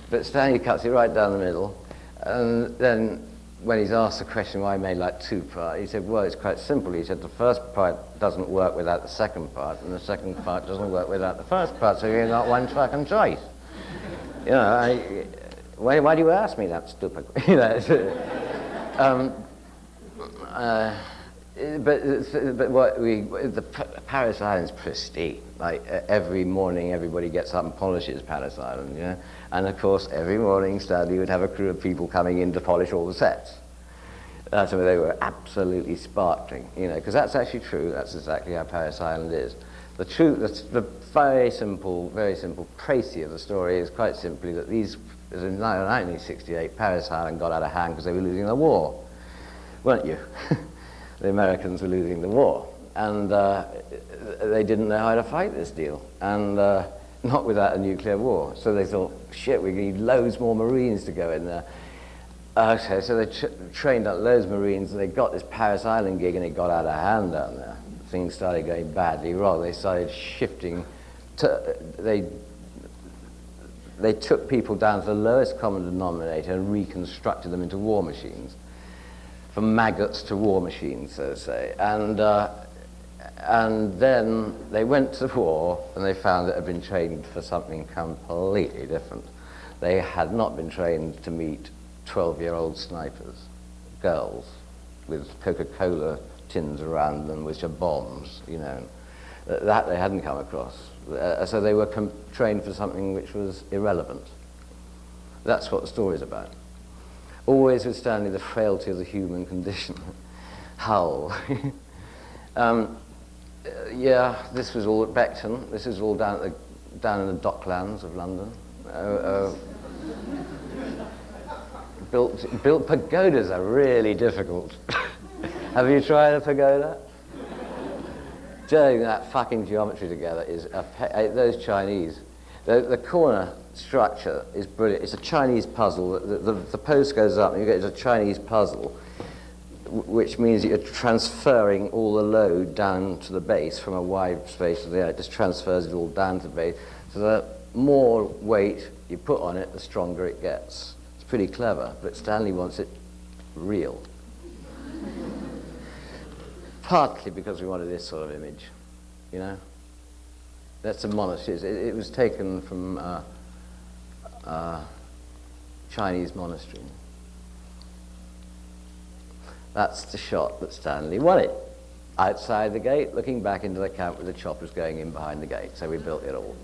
Speaker 2: But Stanley cuts it right down the middle, and then when he's asked the question why he made like two parts, he said, well, it's quite simple. He said the first part doesn't work without the second part, and the second part doesn't work without the first part, so you've got one fucking choice. You know, why do you ask me that stupid? You know, but what the Paris Island's pristine. Like every morning, everybody gets up and polishes Paris Island, you know. And of course, every morning, Stanley would have a crew of people coming in to polish all the sets. So they were absolutely sparkling, you know, because that's actually true. That's exactly how Paris Island is. The truth, the very simple précis of the story is quite simply that in 1968, Paris Island got out of hand because they were losing the war, weren't you? The Americans were losing the war, and they didn't know how to fight this deal, and not without a nuclear war. So they thought, shit, we need loads more Marines to go in there. Okay, so they trained up loads of Marines, and they got this Paris Island gig, and it got out of hand down there. Things started going badly wrong. They started shifting. They took people down to the lowest common denominator and reconstructed them into war machines. From maggots to war machines, so to say. And then they went to war, and they found it had been trained for something completely different. They had not been trained to meet 12-year-old snipers, girls, with Coca-Cola tins around them, which are bombs, you know. That they hadn't come across. So they were trained for something which was irrelevant. That's what the story's about. Always with Stanley, the frailty of the human condition. Hull. Yeah, this was all at Beckton. This is all down in the docklands of London. Built pagodas are really difficult. Have you tried a pagoda? Getting that fucking geometry together is those Chinese. The corner structure is brilliant. It's a Chinese puzzle. The post goes up and you get a Chinese puzzle, which means that you're transferring all the load down to the base from a wide space to the air. It just transfers it all down to the base. So the more weight you put on it, the stronger it gets. It's pretty clever, but Stanley wants it real. Partly because we wanted this sort of image, you know? That's a monastery. It was taken from Chinese monastery. That's the shot that Stanley wanted. Outside the gate, looking back into the camp with the choppers going in behind the gate. So we built it all.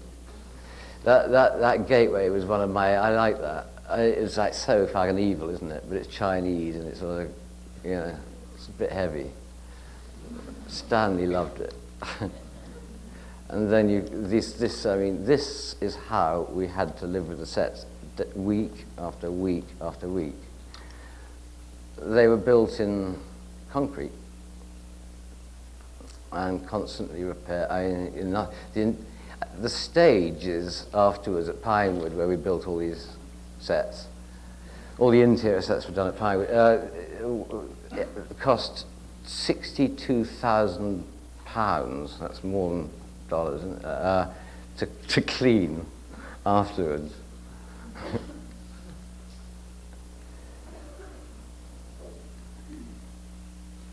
Speaker 2: That gateway was one of my, I like that. It's like so fucking evil, isn't it? But it's Chinese and it's sort of, you know, it's a bit heavy. Stanley loved it. And then this is how we had to live with the sets week after week after week. They were built in concrete and constantly repaired. The stages afterwards at Pinewood, where we built all these sets, all the interior sets were done at Pinewood, it cost £62,000, that's more than dollars, isn't it? To clean afterwards.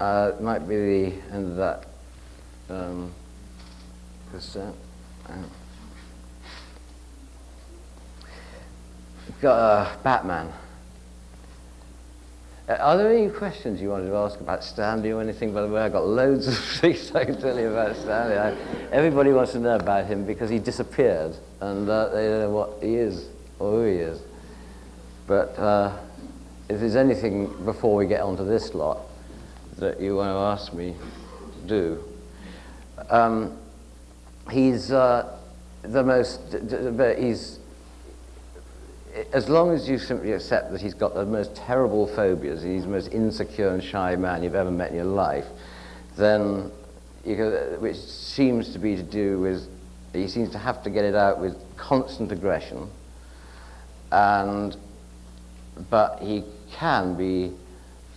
Speaker 2: It might be the end of that cassette. We've got Batman. Are there any questions you wanted to ask about Stanley or anything? By the way, I've got loads of things I can tell you about Stanley. Everybody wants to know about him because he disappeared, and they don't know what he is or who he is. But if there's anything before we get onto this lot that you want to ask me, do. He's as long as you simply accept that he's got the most terrible phobias, he's the most insecure and shy man you've ever met in your life, then, which seems to be to do with, he seems to have to get it out with constant aggression, but he can be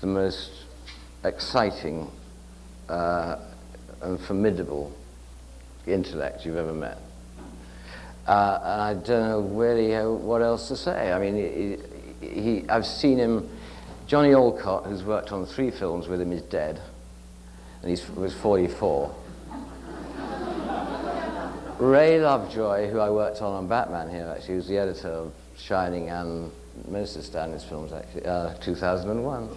Speaker 2: the most exciting and formidable intellect you've ever met. And I don't know really what else to say. I mean, I've seen him Johnny Alcott, who's worked on 3 films with him, is dead, and he was 44. Ray Lovejoy, who I worked on Batman here, actually, was the editor of Shining and most of Stanley's films, actually, 2001.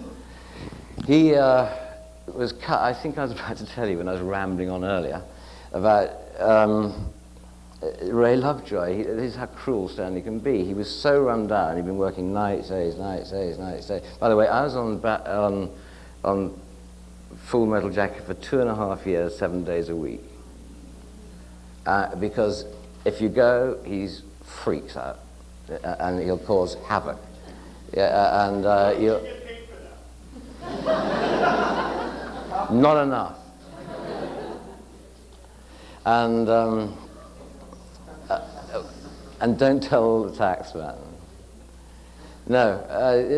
Speaker 2: He was cut, I think I was about to tell you when I was rambling on earlier, about Ray Lovejoy. This is how cruel Stanley can be. He was so run down, he'd been working nights, days. By the way, I was on Full Metal Jacket for 2.5 years, 7 days a week. Because if you go, he freaks out, and he'll cause havoc. Yeah, and you'll... Not enough. And don't tell the tax man. No,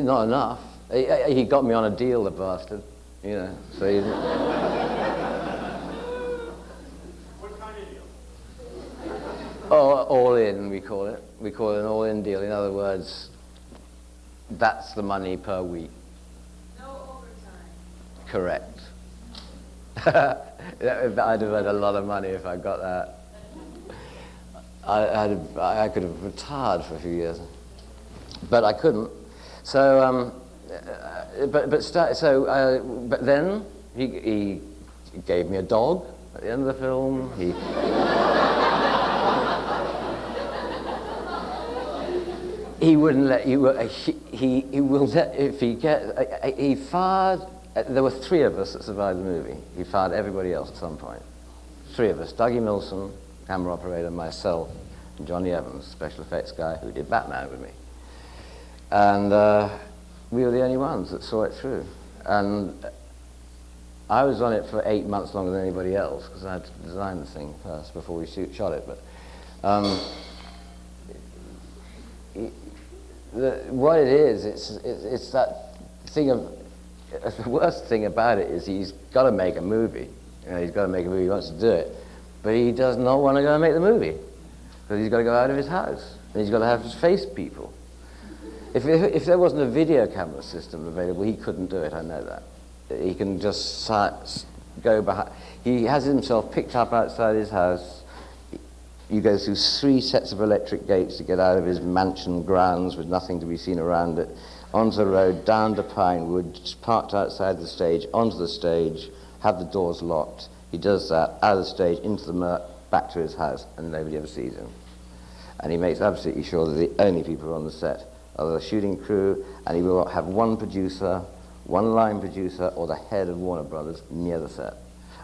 Speaker 2: not enough. He got me on a deal, the bastard. You know, so he...
Speaker 4: What kind of deal?
Speaker 2: Oh, all in, we call it. We call it an all-in deal. In other words, that's the money per week.
Speaker 5: No overtime.
Speaker 2: Correct. I'd have had a lot of money if I got that. I could have retired for a few years, but I couldn't. So, but then he gave me a dog at the end of the film. He wouldn't let you. He will let if he get. He fired. There were 3 of us that survived the movie. He fired everybody else at some point. 3 of us: Dougie Milson, camera operator, myself, and Johnny Evans, special effects guy who did Batman with me. And we were the only ones that saw it through. And I was on it for 8 months longer than anybody else because I had to design the thing first before we shot it. But what it is, it's that thing of. The worst thing about it is he's got to make a movie. You know, he's got to make a movie. He wants to do it, but he does not want to go and make the movie because he's got to go out of his house and he's got to have to face people. If there wasn't a video camera system available, he couldn't do it. I know that. He can just go behind. He has himself picked up outside his house. You go through 3 sets of electric gates to get out of his mansion grounds with nothing to be seen around it. Onto the road, down to Pinewood, parked outside the stage, onto the stage, have the doors locked. He does that, out of the stage, into the murk, back to his house, and nobody ever sees him. And he makes absolutely sure that the only people on the set are the shooting crew, and he will have one producer, one line producer, or the head of Warner Brothers near the set.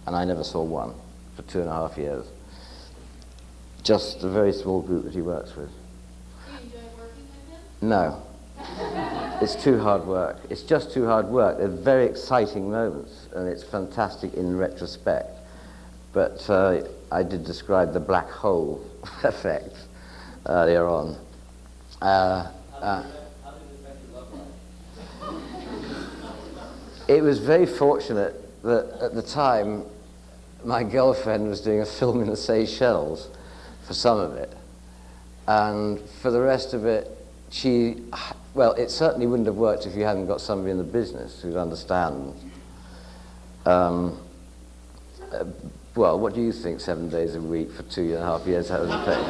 Speaker 2: And I never saw one for 2.5 years. Just a very small group that he works with.
Speaker 5: Do you enjoy working with him?
Speaker 2: No. It's too hard work. It's just too hard work. They're very exciting moments, and it's fantastic in retrospect. But I did describe the black hole effect earlier on. How did it affect your love life? It was very fortunate that at the time my girlfriend was doing a film in the Seychelles for some of it, and for the rest of it, well, it certainly wouldn't have worked if you hadn't got somebody in the business who'd understand. Well, what do you think 7 days a week for 2.5 years has affected?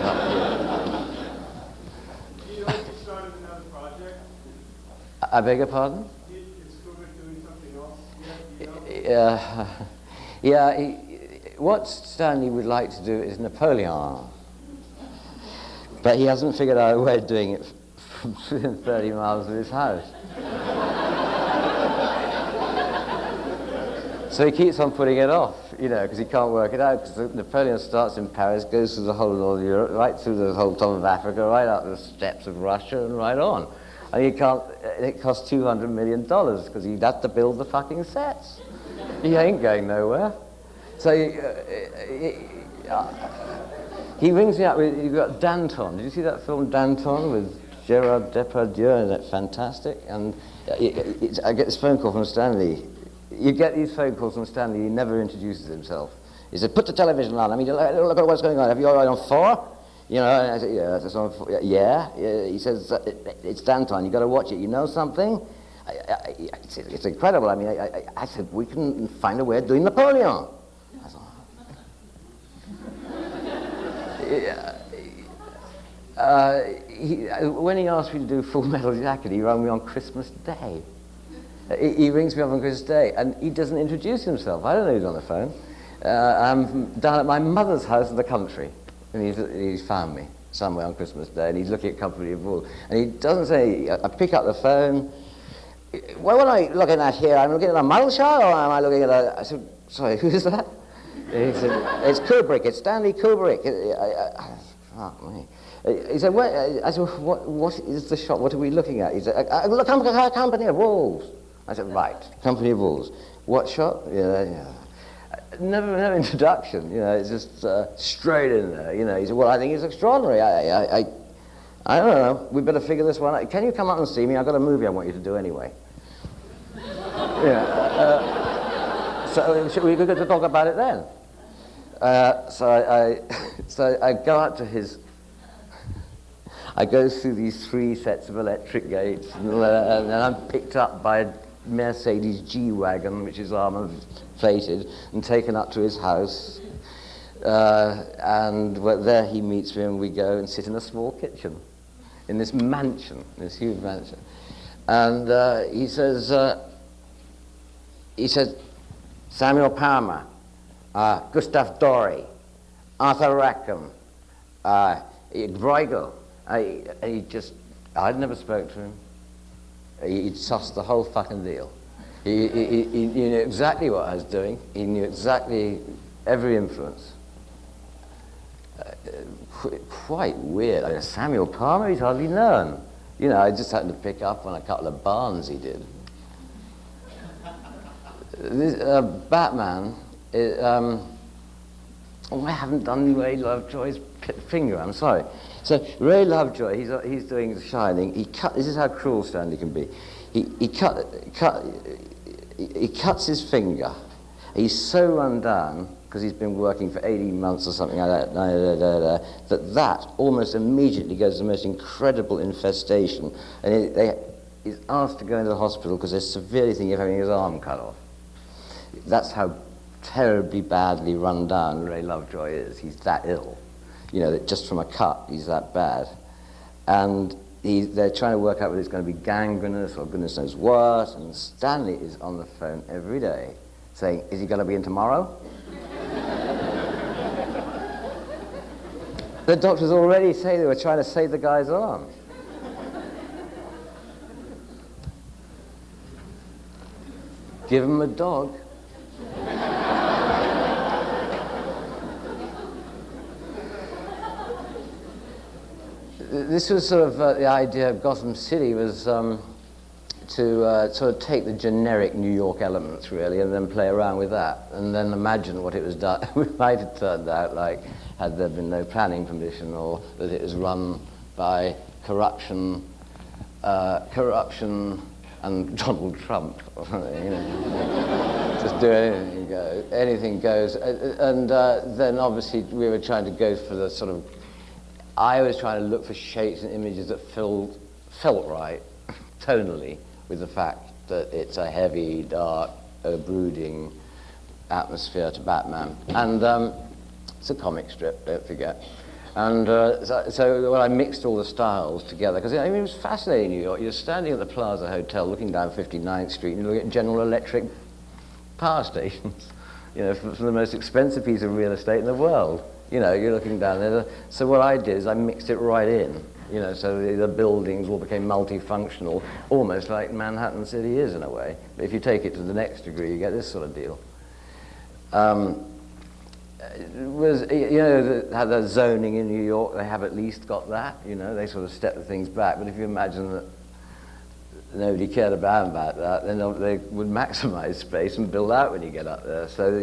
Speaker 4: Do you know if you started another project?
Speaker 2: I beg your pardon?
Speaker 4: Is Kubrick doing something else?
Speaker 2: Yeah, what Stanley would like to do is Napoleon. But he hasn't figured out a way of doing it within 30 miles of his house. So he keeps on putting it off, you know, because he can't work it out, because Napoleon starts in Paris, goes through the whole of Northern Europe, right through the whole top of Africa, right up the steppes of Russia, and right on. And it costs $200 million, because he'd have to build the fucking sets. He ain't going nowhere. So he rings me up with, you've got Danton. Did you see that film Danton with Gérard Depardieu? Isn't it fantastic? And I get this phone call from Stanley. You get these phone calls from Stanley, he never introduces himself. He said, put the television on. I mean, look at what's going on. Have you all right on 4? You know, and I said, yeah, it's on 4. Yeah. He says, it's Danton, you got to watch it. You know something? it's incredible. I mean, I said, we can find a way of doing Napoleon. I thought, when he asked me to do Full Metal Jacket, he rang me on Christmas Day. He rings me up on Christmas Day, and he doesn't introduce himself. I don't know who's on the phone. I'm down at my mother's house in the country, and he's found me somewhere on Christmas Day, and he's looking at Company of Wolves, and he doesn't say. I pick up the phone. What am I looking at here? I'm looking at a model shot, or am I looking at a... I said, sorry, who is that? He said, it's Kubrick, it's Stanley Kubrick. Fuck me. He said, I said, what is the shot? What are we looking at? He said, look, Company of Wolves. I said, right, Company of Wolves. What shot? Yeah. No introduction, it's just straight in there, He said, well, I think it's extraordinary. I don't know, we better figure this one out. Can you come up and see me? I've got a movie I want you to do anyway. So we could talk about it then. So I go out to his... I go through these 3 sets of electric gates, and then I'm picked up by a Mercedes G-Wagon, which is armour-plated, and taken up to his house. And there he meets me, and we go and sit in a small kitchen in this mansion, this huge mansion. And he says, Samuel Palmer, Gustav Doré, Arthur Rackham, Bruegel. I'd never spoke to him. He'd sussed the whole fucking deal. He knew exactly what I was doing. He knew exactly every influence. Quite weird. I mean, Samuel Palmer, he's hardly known. I just happened to pick up on a couple of barns he did. This, Batman, I haven't done Ray Lovejoy's finger, I'm sorry. So Ray Lovejoy, he's doing The Shining. This is how cruel Stanley can be. He cuts his finger. He's so run down, because he's been working for 18 months or something like that, that almost immediately goes to the most incredible infestation. And he's asked to go into the hospital because they're severely thinking of having his arm cut off. That's how terribly badly run down Ray Lovejoy is. He's that ill. That just from a cut, he's that bad. And they're trying to work out whether it's going to be gangrenous or goodness knows what, and Stanley is on the phone every day saying, is he going to be in tomorrow? The doctors already say they were trying to save the guy's arm. Give him a dog. This was sort of the idea of Gotham City was to sort of take the generic New York elements, really, and then play around with that, and then imagine what it was done. It might have turned out like, had there been no planning permission, or that it was run by corruption and Donald Trump, or something, Just do anything goes. And then obviously we were trying to go for the sort of, I was trying to look for shapes and images that felt right, tonally, with the fact that it's a heavy, dark, brooding atmosphere to Batman. And it's a comic strip, don't forget. And so I mixed all the styles together, because it was fascinating in New York. You're standing at the Plaza Hotel looking down 59th Street, and you look at General Electric power stations, for the most expensive piece of real estate in the world. You're looking down there. So what I did is I mixed it right in, so the buildings all became multifunctional, almost like Manhattan City is in a way. But if you take it to the next degree, you get this sort of deal. How the zoning in New York, they have at least got that, they sort of step the things back. But if you imagine that nobody cared about that, then they would maximize space and build out when you get up there. So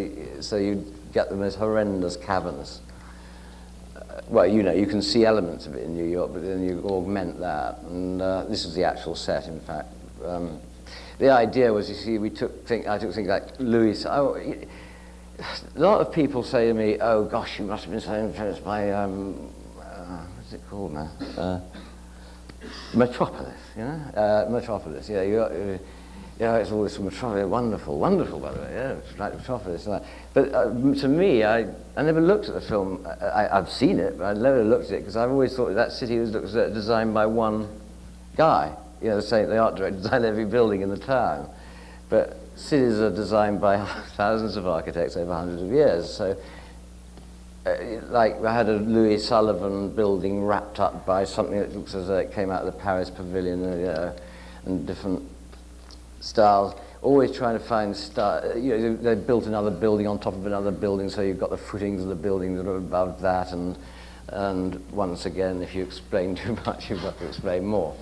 Speaker 2: you get the most horrendous caverns. Well, you can see elements of it in New York, but then you augment that. And this is the actual set, in fact. The idea was, I took things like Louis. A lot of people say to me, "Oh gosh, you must have been so influenced by what's it called now? Metropolis, Metropolis. Yeah, it's always from Metropolis. Wonderful, wonderful, by the way. Yeah, it's like Metropolis. But to me, I never looked at the film. I've seen it, but I never looked at it because I've always thought that city was designed by one guy. You know, the art director designed every building in the town. But cities are designed by thousands of architects over hundreds of years. So, like, I had a Louis Sullivan building wrapped up by something that looks as though it came out of the Paris Pavilion, you know, and different styles, always trying to find you know, they built another building on top of another building, so you've got the footings of the building that are above that, and once again, if you explain too much, you've got to explain more.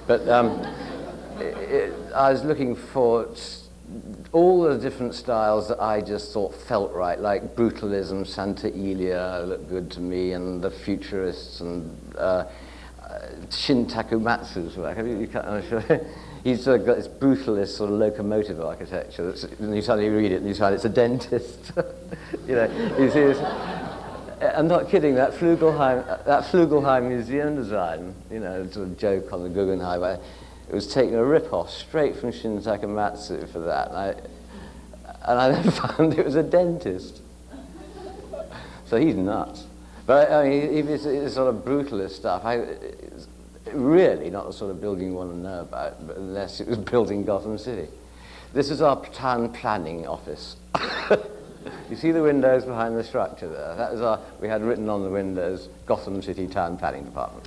Speaker 2: But I was looking for all the different styles that I just thought felt right, like Brutalism, Sant'Elia looked good to me, and the Futurists, and Shin Takamatsu's work. I'm sure. He's sort of got this brutalist sort of locomotive architecture. And you suddenly read it and you find it's a dentist. You know, you see this. I'm not kidding. That Flugelheim museum design, you know, sort of joke on the Guggenheim. It was taking a rip-off straight from Shin Takamatsu for that, and I then found it was a dentist. So he's nuts. But I mean, if it's sort of brutalist stuff, it's really not the sort of building you want to know about, but unless it was built in Gotham City. This is our town planning office. You see the windows behind the structure there? That was we had written on the windows, Gotham City Town Planning Department.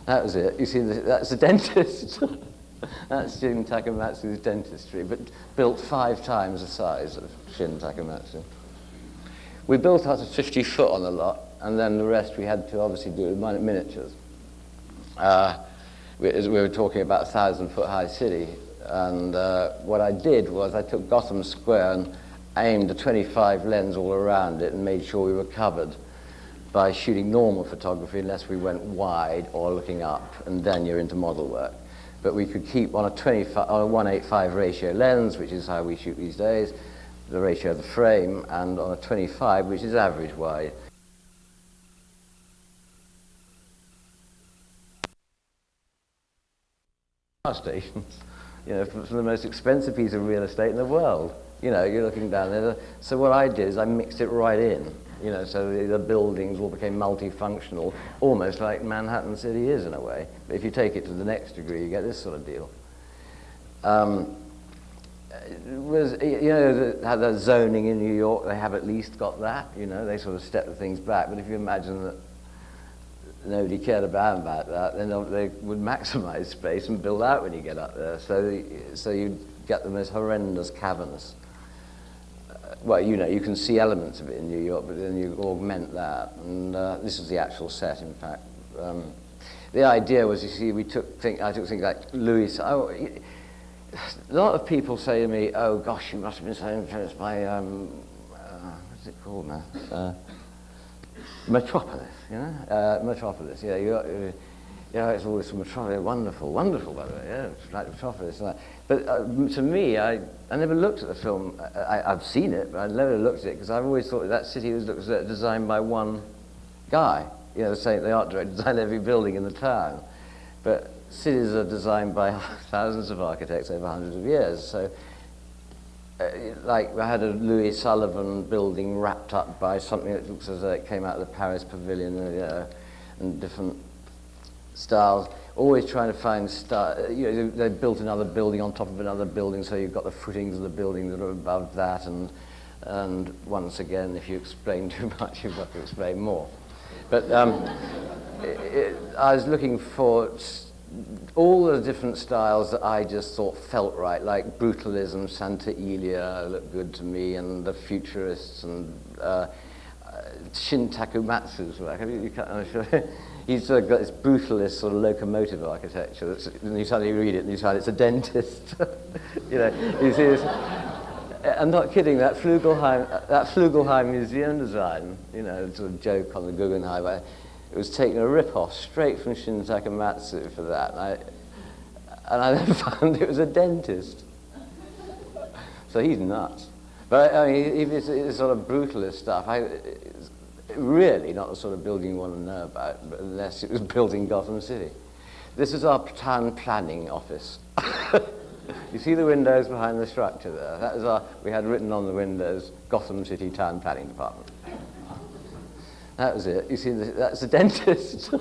Speaker 2: That was it. You see, that's a dentist. That's Shin Takamatsu's dentistry, but built 5 times the size of Shin Takamatsu. We built out of 50 foot on the lot, and then the rest we had to obviously do with miniatures. We were talking about a 1,000-foot high city, and what I did was I took Gotham Square and aimed a 25 lens all around it and made sure we were covered by shooting normal photography unless we went wide or looking up, and then you're into model work. But we could keep on a 1:8:5 ratio lens, which is how we shoot these days, the ratio of the frame, and on a 25, which is average wide. Stations, you know, for the most expensive piece of real estate in the world. You know, you're looking down there. So what I did is I mixed it right in. You know, so the buildings all became multifunctional, almost like Manhattan City is in a way. But if you take it to the next degree, you get this sort of deal. You know, how the zoning in New York, they have at least got that. You know, they sort of step the things back. But if you imagine that nobody cared about that, then they would maximize space and build out when you get up there. So you get the most horrendous caverns. Well, you know, you can see elements of it in New York, but then you augment that. And this is the actual set, in fact. The idea was, you see, I took things like Louis. A lot of people say to me, "Oh gosh, you must have been so influenced by what's it called now? Metropolis, you know? Metropolis, yeah. Yeah, it's always from Metropolis. Wonderful, wonderful, by the way. Yeah, it's like Metropolis. But to me, I never looked at the film. I've seen it, but I never looked at it because I've always thought that city was designed by one guy. You know, the art director designed every building in the town. But cities are designed by thousands of architects over hundreds of years. So, like, I had a Louis Sullivan building wrapped up by something that looks as though it came out of the Paris Pavilion, you know, and different styles, always trying to find you know, they built another building on top of another building, so you've got the footings of the building that are above that, and once again, if you explain too much, you've got to explain more. But I was looking for all the different styles that I just thought felt right, like Brutalism, Sant'Elia looked good to me, and the Futurists, and Shin Takamatsu's work. I'm sure. He's sort of got this brutalist sort of locomotive architecture. And you suddenly read it and you find it's a dentist. You know, you see this. I'm not kidding. That Flugelheim museum design, you know, sort of joke on the Guggenheim. It was taking a rip-off straight from Shin Takamatsu for that, and I then found it was a dentist. So he's nuts. But I mean, if it's sort of brutalist stuff, it's really not the sort of building you want to know about, but unless it was built in Gotham City. This is our town planning office. You see the windows behind the structure there? That was we had written on the windows, Gotham City Town Planning Department. That was it. You see, that's the dentist.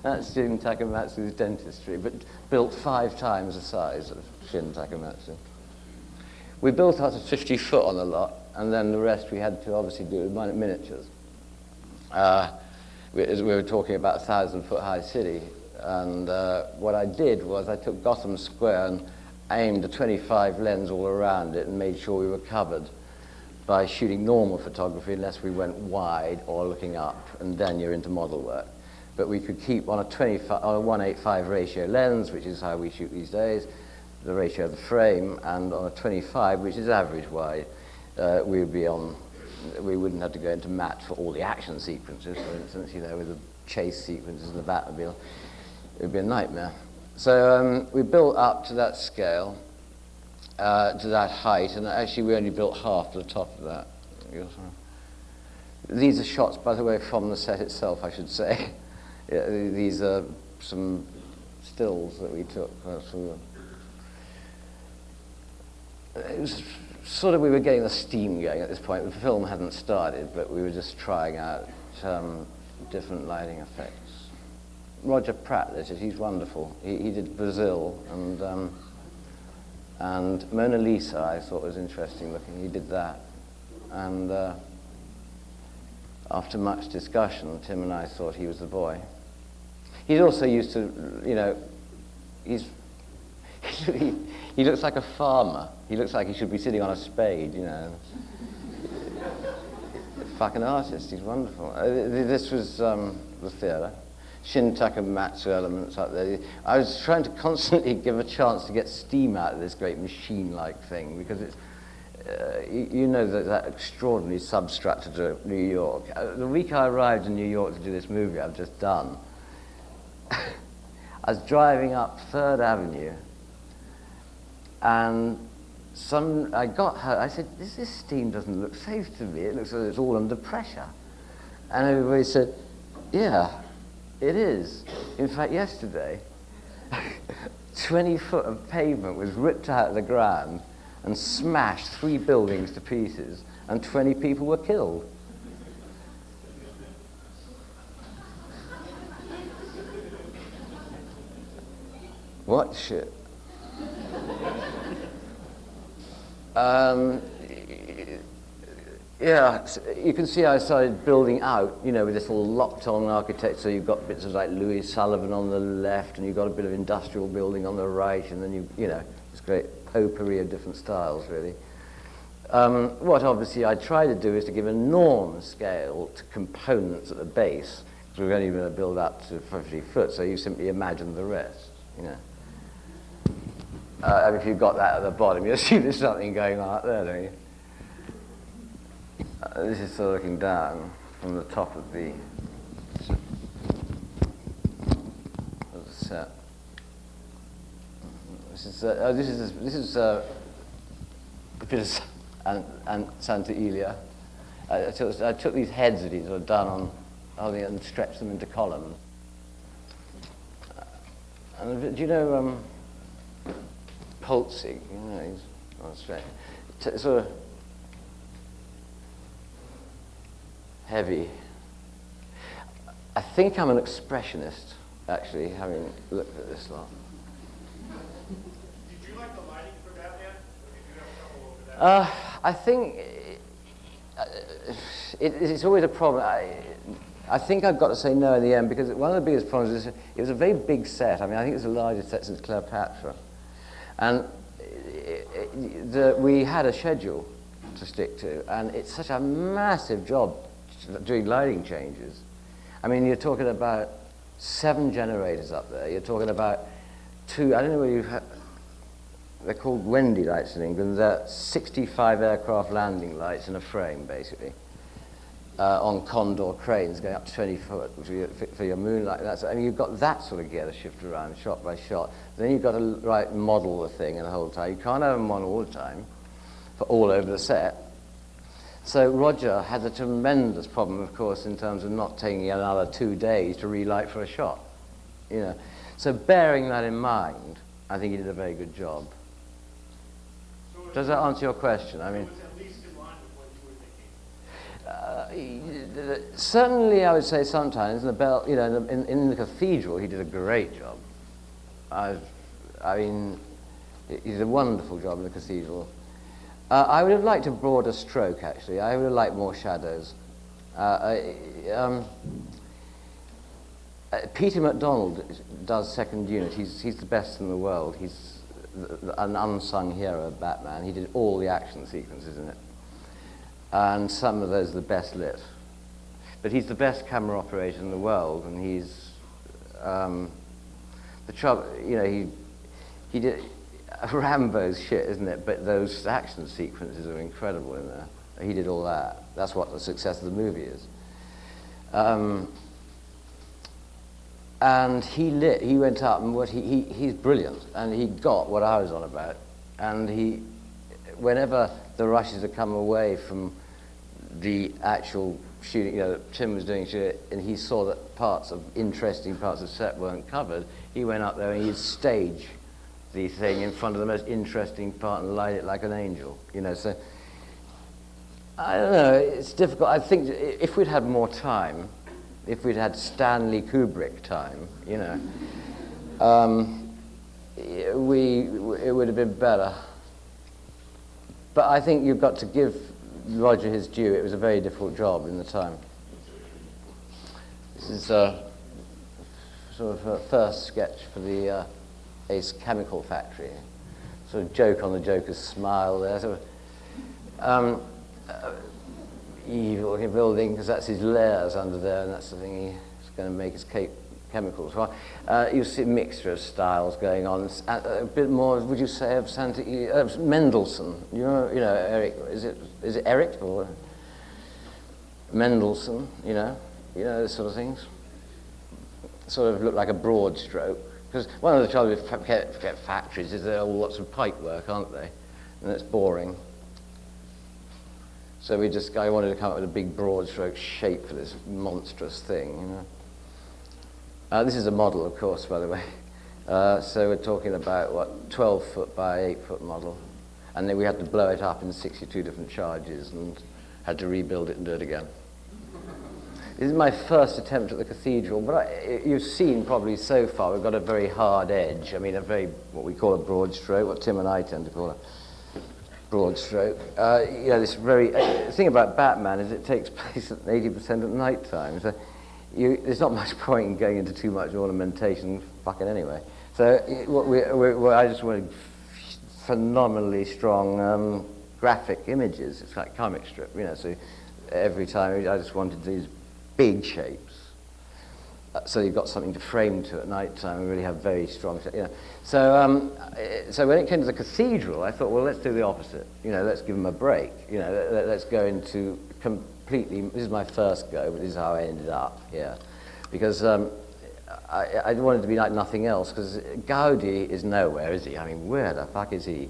Speaker 2: That's Shin Takamatsu's dentistry, but built 5 times the size of Shin Takamatsu. We built out to 50 foot on the lot, and then the rest we had to obviously do with miniatures. We were talking about a 1,000-foot high city, and what I did was I took Gotham Square and aimed a 25 lens all around it and made sure we were covered by shooting normal photography unless we went wide or looking up, and then you're into model work. But we could keep on a 1:8:5 ratio lens, which is how we shoot these days, the ratio of the frame, and on a 25, which is average wide, we wouldn't have to go into matte for all the action sequences, for instance, with the chase sequences in the Batmobile. It would be a nightmare. So we built up to that scale, to that height, and actually we only built half to the top of that. These are shots, by the way, from the set itself, I should say. Yeah, these are some stills that we took. It was sort of, we were getting the steam going at this point. The film hadn't started, but we were just trying out different lighting effects. Roger Pratt, he's wonderful. He did Brazil, and Mona Lisa I thought was interesting looking. He did that. And after much discussion, Tim and I thought he was the boy. He's also used to, he looks like a farmer. He looks like he should be sitting on a spade, Fucking artist, he's wonderful. This was the theatre. Shin Takamatsu elements up there. I was trying to constantly give a chance to get steam out of this great machine-like thing, because it's, that extraordinary substructure to New York. The week I arrived in New York to do this movie I've just done, I was driving up 3rd Avenue, and I said, this steam doesn't look safe to me. It looks like it's all under pressure. And everybody said, yeah, it is. In fact, yesterday, 20 foot of pavement was ripped out of the ground and smashed 3 buildings to pieces, and 20 people were killed. What shit? Yeah, so you can see I started building out, with this all locked-on architecture. So you've got bits of like Louis Sullivan on the left, and you've got a bit of industrial building on the right, and then this great potpourri of different styles, really. What obviously I try to do is to give enormous scale to components at the base, because we're only going to build up to 50 foot, so you simply imagine the rest, if you've got that at the bottom, you assume there's something going on up there, don't you? This is sort of looking down from the top of the set. This is and Sant'Elia. I took these heads that he's done on and stretched them into columns. And do you know Holtzig? He's on straight. Sort of heavy. I think I'm an expressionist, actually, having looked at this lot.
Speaker 4: Did you like the lighting for Batman? Or did you have trouble over that?
Speaker 2: I think it's always a problem. I think I've got to say no in the end, because one of the biggest problems is it was a very big set. I think it's the largest set since Cleopatra. And we had a schedule to stick to, and it's such a massive job doing lighting changes. You're talking about 7 generators up there. You're talking about 2, I don't know whether you've they're called Wendy lights in England. They're 65 aircraft landing lights in a frame, basically, on Condor cranes going up to 20 foot for your moonlight. You've got that sort of gear to shift around shot by shot. Then you've got to model the thing the whole time. You can't have them on all the time for all over the set. So Roger had a tremendous problem, of course, in terms of not taking another 2 days to relight for a shot. So bearing that in mind, I think he did a very good job. Does that answer your question? I mean,
Speaker 4: It was at least in line with what you were thinking.
Speaker 2: Certainly, I would say sometimes in the cathedral, he did a great job. I mean, he did a wonderful job in the cathedral. I would have liked a broader stroke, actually. I would have liked more shadows. Peter MacDonald does second unit. He's the best in the world. He's an unsung hero of Batman. He did all the action sequences in it. And some of those are the best lit. But he's the best camera operator in the world, and he's the trouble. He did Rambo's shit, isn't it? But those action sequences are incredible in there. He did all that. That's what the success of the movie is. And he went up, and he's brilliant, and he got what I was on about. And whenever the rushes had come away from the actual shooting, Tim was doing shit, and he saw that interesting parts of set weren't covered, he went up there and he'd stage the thing in front of the most interesting part and light it like an angel, so I don't know, it's difficult. I think if we'd had more time, if we'd had Stanley Kubrick time, it would have been better. But I think you've got to give Roger his due. It was a very difficult job in the time. This is sort of a first sketch for the Ace Chemical Factory. Sort of joke on the Joker's smile there. Sort of, evil looking building, because that's his layers under there, and that's the thing he's going to make his chemicals. Well, you see a mixture of styles going on. A bit more, would you say, of Mendelssohn? Eric. Is it Eric or Mendelssohn? Those sort of things. Sort of look like a broad stroke. Because one of the troubles with factories is they're all lots of pipe work, aren't they? And it's boring. So I wanted to come up with a big broad stroke shape for this monstrous thing, This is a model, of course, by the way. So we're talking about, 12-foot by 8-foot model. And then we had to blow it up in 62 different charges and had to rebuild it and do it again. This is my first attempt at the cathedral, but you've seen probably so far, we've got a very hard edge. I mean, what we call a broad stroke, what Tim and I tend to call a broad stroke. The thing about Batman is it takes place at 80% at night time. So there's not much point in going into too much ornamentation, fucking anyway. So I just wanted phenomenally strong graphic images. It's like comic strip, So every time I just wanted these big shapes. So you've got something to frame to at night time. We really have very strong, So when it came to the cathedral, I thought, well, let's do the opposite. Let's give them a break. Let's go into completely. This is my first go, but this is how I ended up here, because I wanted to be like nothing else. Because Gaudi is nowhere, is he? I mean, where the fuck is he?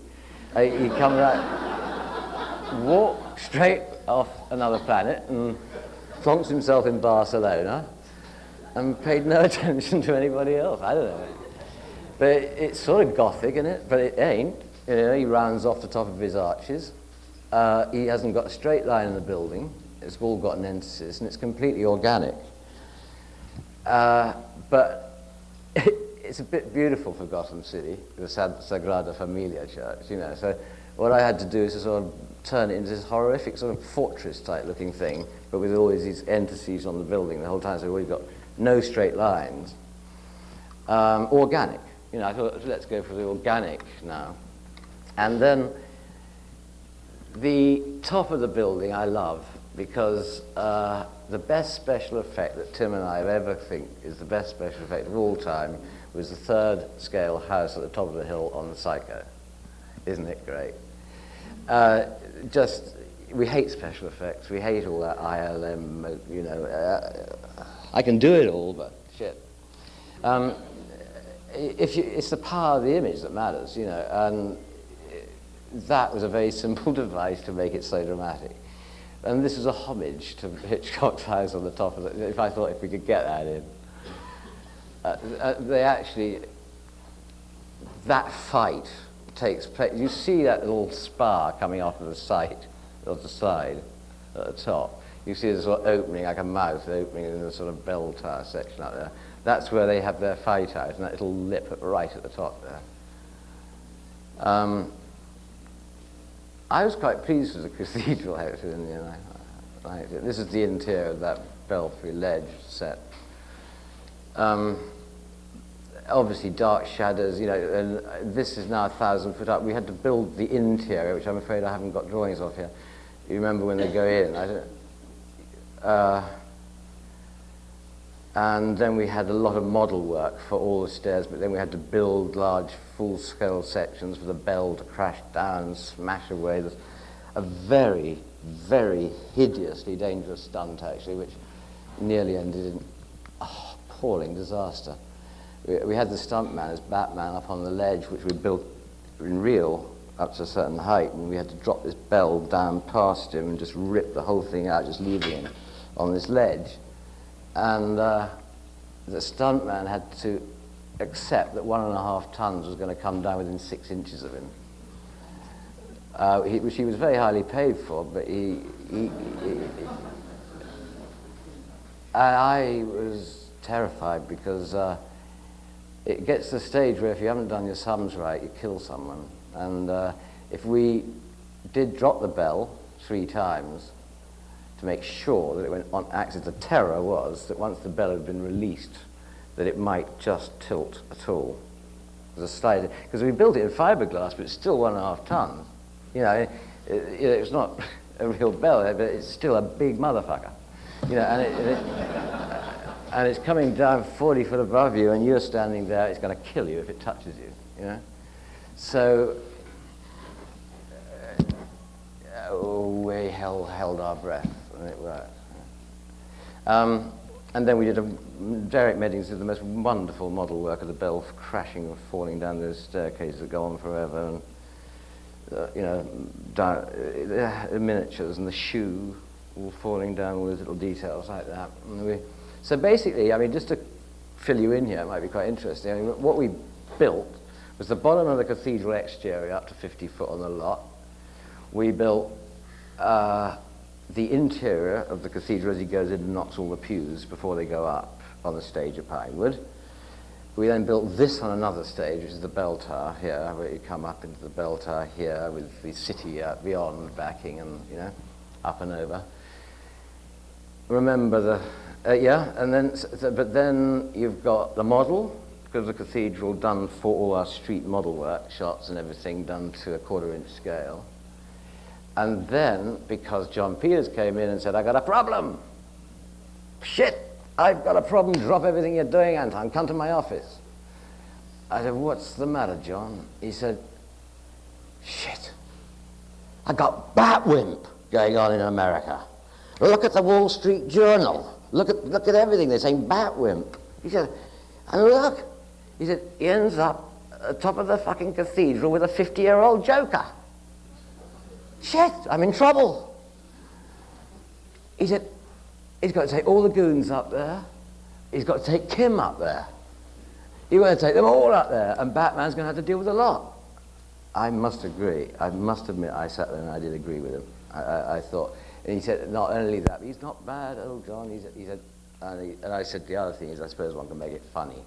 Speaker 2: He comes out, walk straight off another planet, and plonks himself in Barcelona. And paid no attention to anybody else. I don't know. But it's sort of gothic, isn't it? But it ain't. He rounds off the top of his arches. He hasn't got a straight line in the building. It's all got an emphasis, and it's completely organic. But it's a bit beautiful for Gotham City, the Sagrada Familia Church, So what I had to do is to sort of turn it into this horrific sort of fortress-type looking thing, but with always these entices on the building the whole time. So we've got no straight lines. Organic. I thought, let's go for the organic now. And then the top of the building I love, because the best special effect that Tim and I have ever think is the best special effect of all time was the third scale house at the top of the hill on the Psycho. Isn't it great? We hate special effects. We hate all that ILM, I can do it all, but shit. It's the power of the image that matters, and that was a very simple device to make it so dramatic. And this is a homage to Hitchcock's house on the top of it, if we could get that in. That fight takes place. You see that little spar coming off of the side, at the top. You see this sort of opening, like a mouth opening in the sort of bell tower section up there. That's where they have their fight out, and that little lip right at the top there. I was quite pleased with the cathedral actually in the end. I liked it. This is the interior of that belfry ledge set. Obviously dark shadows, you know, and this is now 1,000 foot up. We had to build the interior, which I'm afraid I haven't got drawings of here. You remember when they go in? And then we had a lot of model work for all the stairs, but then we had to build large full-scale sections for the bell to crash down and smash away. There's a very, very hideously dangerous stunt, actually, which nearly ended in appalling disaster. We had the stuntman as Batman up on the ledge, which we built in real up to a certain height, and we had to drop this bell down past him and just rip the whole thing out, just leaving him on this ledge. And the stuntman had to accept that 1.5 tons was going to come down within 6 inches of him, which he was very highly paid for, but I was terrified because it gets to the stage where if you haven't done your sums right, you kill someone. And if we did drop the bell 3 times to make sure that it went on axis, the terror was that once the bell had been released, that it might just tilt at all. There's a slight, because we built it in fiberglass, but it's still 1.5 tons. You know, it's not a real bell, but it's still a big motherfucker. You know, and it's coming down 40 foot above you, and you're standing there. It's going to kill you if it touches you. You know, so we held our breath, and it worked. And then we did Derek Meddings did the most wonderful model work of the bell crashing and falling down those staircases that go on forever, and you know, down, the miniatures and the shoe all falling down, all those little details like that. And so basically, I mean, just to fill you in here, it might be quite interesting. I mean, what we built was the bottom of the cathedral exterior up to 50 foot on the lot. We built the interior of the cathedral as he goes in and knocks all the pews before they go up on the stage at Pinewood. We then built this on another stage, which is the bell tower here, where you come up into the bell tower here with the city beyond backing and, you know, up and over. Remember the, and then, but then you've got the model, because the cathedral done for all our street model work, shots and everything done to a 1/4 inch scale. And then, because John Peters came in and said, I got a problem. Shit, I've got a problem. Drop everything you're doing, Anton. Come to my office. I said, what's the matter, John? He said, shit, I got Batwimp going on in America. Look at the Wall Street Journal. Look at everything. They're saying Batwimp. He said, and look. He said, he ends up at the top of the fucking cathedral with a 50-year-old Joker. Shit, I'm in trouble. He said, he's got to take all the goons up there. He's got to take Kim up there. He's going to take them all up there, and Batman's going to have to deal with a lot. I must agree. I must admit, I sat there and I did agree with him. I thought, and he said, not only that, but he's not bad, old John. He said, and I said, the other thing is, I suppose one can make it funny.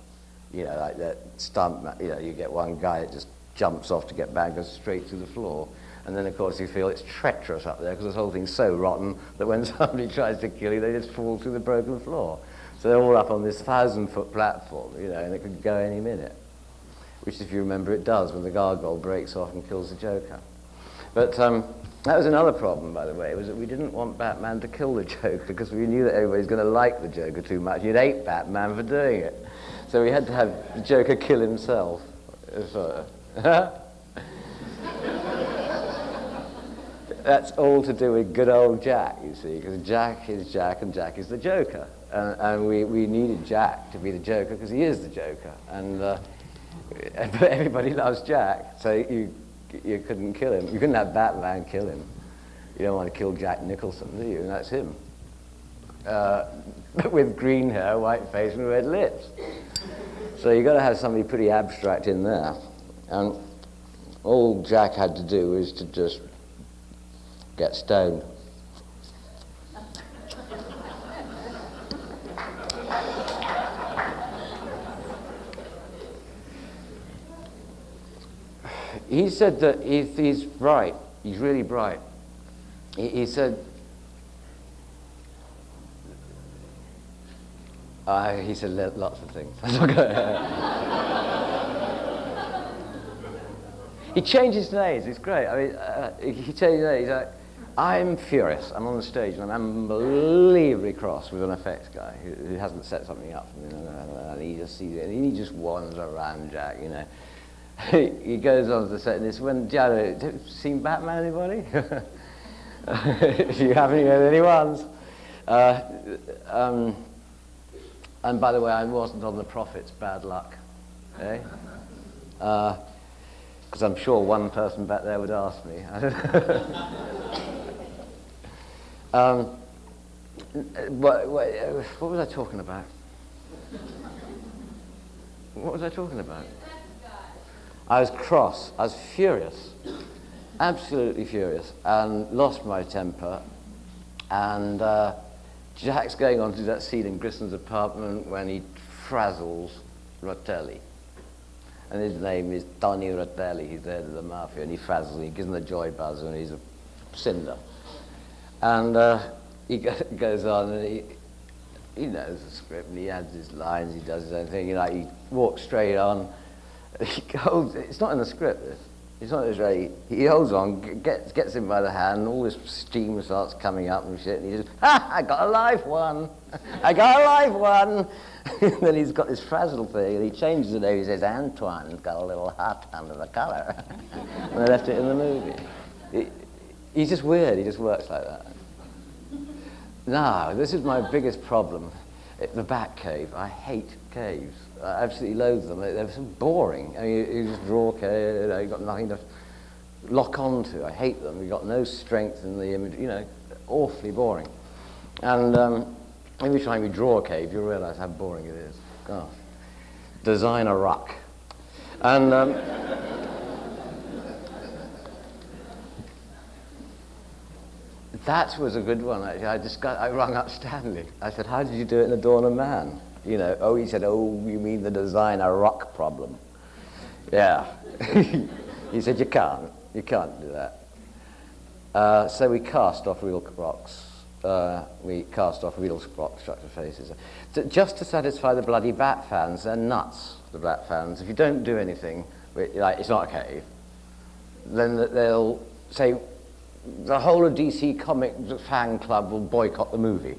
Speaker 2: You know, like that stunt, you know, you get one guy that just jumps off to get back and goes straight through the floor. And then, of course, you feel it's treacherous up there because this whole thing's so rotten that when somebody tries to kill you, they just fall through the broken floor. So they're all up on this 1,000-foot platform, you know, and it could go any minute. Which, if you remember, it does when the gargoyle breaks off and kills the Joker. But that was another problem, by the way, was that we didn't want Batman to kill the Joker because we knew that everybody's going to like the Joker too much. You'd hate Batman for doing it. So we had to have the Joker kill himself. That's all to do with good old Jack, you see, because Jack is Jack and Jack is the Joker. And we needed Jack to be the Joker because he is the Joker. And but everybody loves Jack, so you couldn't kill him. You couldn't have Batman kill him. You don't want to kill Jack Nicholson, do you? And that's him. But with green hair, white face, and red lips. So you've got to have somebody pretty abstract in there. And all Jack had to do was to just get stoned. He said that he's bright. He's really bright. He said. He said lots of things. He changed his names. It's great. I mean, he changed his name. He's like, I'm furious. I'm on the stage and I'm unbelievably cross with an effects guy who hasn't set something up for me. And he just sees it and he just wanders around, Jack. You know. He goes on to say this when have you seen Batman, anybody? If you haven't, you know anyone's. And by the way, I wasn't on the Prophet's bad luck, eh? Because I'm sure one person back there would ask me. What was I talking about? What was I talking about? I was cross. I was furious, absolutely furious, and lost my temper. And Jack's going on to do that scene in Grissom's apartment when he frazzles Rotelli. And his name is Tony Rotelli. He's the head of the mafia, and he frazzles him. He gives him the joy buzz, and he's a cinder. And he goes on, and he knows the script, and he adds his lines. He does his own thing. You know, he walks straight on. He holds, it's not in the script, this. It's not Israeli. He holds on, gets him by the hand, and all this steam starts coming up and shit, and he just, I got a live one! I got a live one! And then he's got this frazzle thing, and he changes the name, he says, Anton's got a little heart under the collar. And they left it in the movie. He's just weird, he just works like that. Now, this is my biggest problem. The Batcave. I hate caves. I absolutely loathe them. They're so boring. I mean, you just draw a cave, you know, you've got nothing to lock onto. I hate them. You've got no strength in the image, you know, awfully boring. And every time you draw a cave, you realise how boring it is. Gosh. Design a ruck. And that was a good one, actually. I rung up Stanley. I said, how did you do it in The Dawn of Man? You know, he said, you mean the design a rock problem? Yeah. He said, you can't do that. So we cast off real rocks. We cast off real rock structure faces. Just to satisfy the bloody Bat fans. They're nuts, the Bat fans. If you don't do anything, like it's not a cave, then they'll say, the whole of DC Comic fan club will boycott the movie.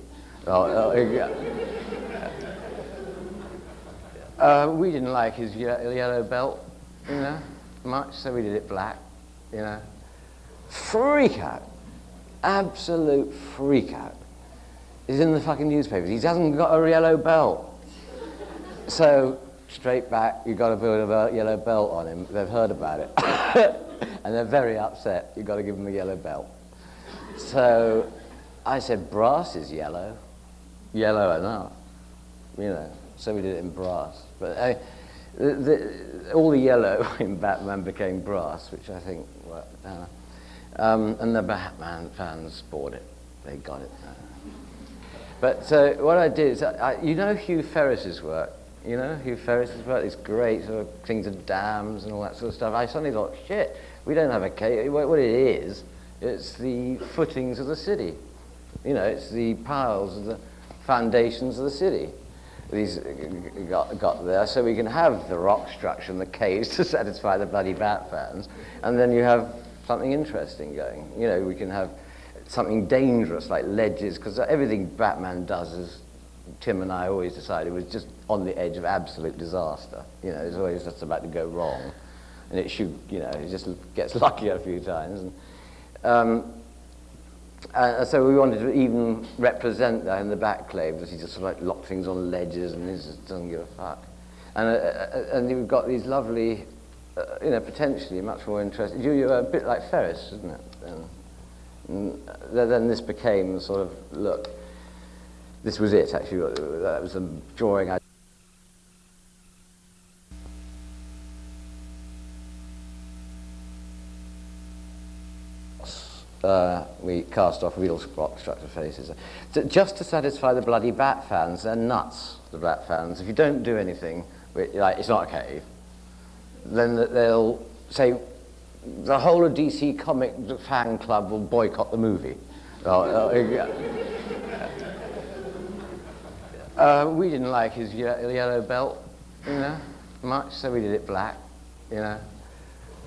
Speaker 2: We didn't like his yellow belt, you know, much, so we did it black, you know. Freak out. Absolute freak out. It's in the fucking newspapers. He hasn't got a yellow belt. So, straight back, you've got to put a yellow belt on him. They've heard about it. And they're very upset. You've got to give him a yellow belt. So, I said, brass is yellow. Yellow enough, you know. So we did it in brass. But all the yellow in Batman became brass, which I think worked. And the Batman fans bought it. They got it. But what I did is, you know Hugh Ferriss's work? You know Hugh Ferriss's work? These great sort of things of dams and all that sort of stuff. I suddenly thought, shit, we don't have a cave. What it is, it's the footings of the city. You know, it's the piles of the foundations of the city. These got there, so we can have the rock structure and the caves to satisfy the bloody Bat fans, and then you have something interesting going. You know, we can have something dangerous like ledges, because everything Batman does, as Tim and I always decided, was just on the edge of absolute disaster. You know, it's always just about to go wrong, and it should, you know, it just gets lucky a few times. So we wanted to even represent that in the Batcave, because he just sort of like lock things on ledges and he just doesn't give a fuck. And you've got these lovely, you know, potentially much more interesting. You're a bit like Ferris, isn't it? And then this became sort of, look, this was it actually. That was a drawing I we cast off real rock structure faces. Just to satisfy the bloody Bat fans. They're nuts, the Bat fans. If you don't do anything, like it's not a cave, then they'll say the whole of DC Comic fan club will boycott the movie. We didn't like his yellow belt, much, so we did it black,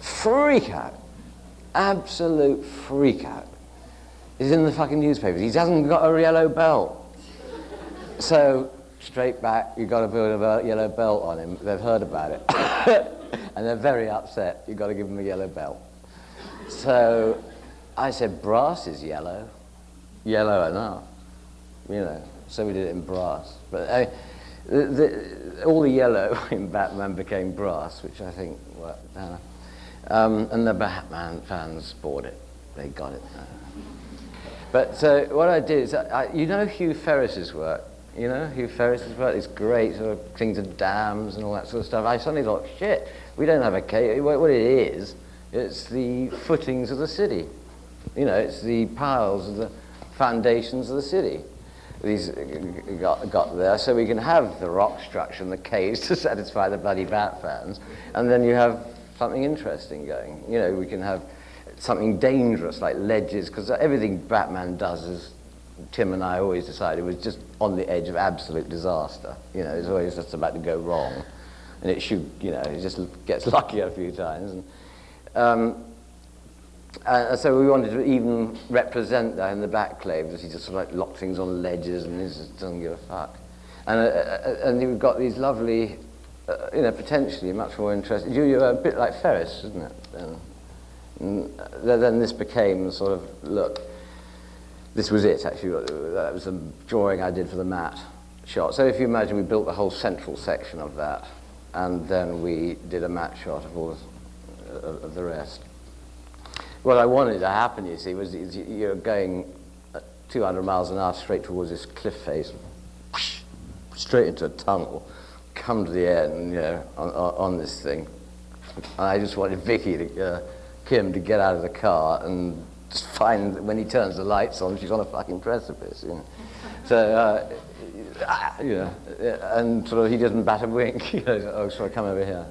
Speaker 2: Freak out. Absolute freak out. He's in the fucking newspapers. He hasn't got a yellow belt. So, straight back, you've got to put a yellow belt on him. They've heard about it. And they're very upset. You've got to give him a yellow belt. So, I said, brass is yellow. Yellow enough. So we did it in brass. But all the yellow in Batman became brass, which I think worked better. And the Batman fans bought it. They got it. But what I did is, Hugh Ferriss's work? Hugh Ferriss's work is great, sort of things of dams and all that sort of stuff. I suddenly thought, shit, we don't have a cave. What it is, it's the footings of the city. It's the piles of the foundations of the city. These got there, so we can have the rock structure and the caves to satisfy the bloody Bat fans, and then you have something interesting going. We can have something dangerous like ledges, because everything Batman does, as Tim and I always decided, was just on the edge of absolute disaster. It's always just about to go wrong, and it just gets lucky a few times. And so we wanted to even represent that in the Batcave, that he just sort of lock things on ledges and he just doesn't give a fuck. And you've got these lovely, potentially much more interesting. You're a bit like Ferris, isn't it? Then this became sort of, look, this was it actually. That was a drawing I did for the matte shot. So if you imagine we built the whole central section of that, and then we did a matte shot of all of the rest. What I wanted to happen, you see, was you're going at 200 miles an hour straight towards this cliff face, straight into a tunnel, come to the end, on this thing. And I just wanted Kim to get out of the car and just find that when he turns the lights on, she's on a fucking precipice, So, and sort of he doesn't bat a wink, oh, sorry, come over here.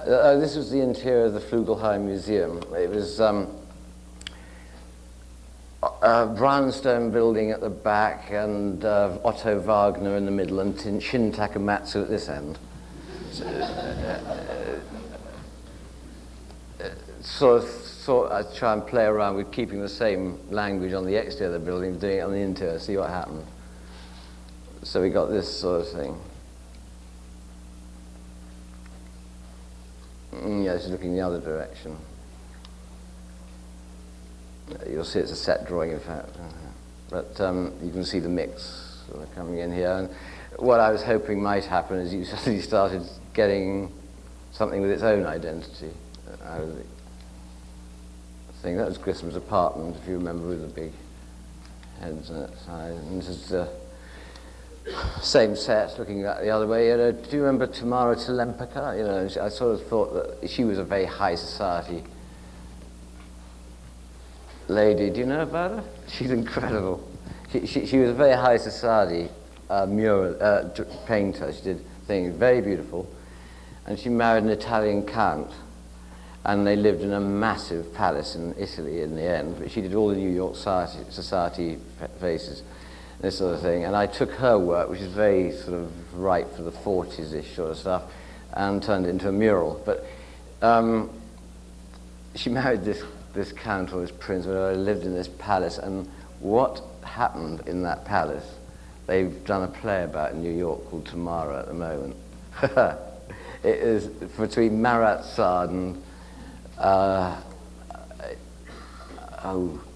Speaker 2: This was the interior of the Flugelheim Museum. It was a brownstone building at the back, and Otto Wagner in the middle, and Shin Takamatsu at this end. I try and play around with keeping the same language on the exterior of the building, doing it on the interior, see what happened. So we got this sort of thing. This is looking the other direction. You'll see it's a set drawing, in fact. But you can see the mix sort of coming in here. And what I was hoping might happen is you suddenly started getting something with its own identity out of the thing. That was Grissom's apartment, if you remember, with the big heads on its side. And this is the same set, looking at the other way. Do you remember Tamara Telempaka? I sort of thought that she was a very high society lady. Do you know about her? She's incredible. She was a very high society mural painter. She did things very beautiful, and she married an Italian count, and they lived in a massive palace in Italy in the end. But she did all the New York society faces, this sort of thing. And I took her work, which is very sort of right for the 40s-ish sort of stuff, and turned it into a mural. But she married this count or this prince, who lived in this palace, and what happened in that palace, they've done a play about in New York called Tamara at the moment. It is between Marat Sard and oh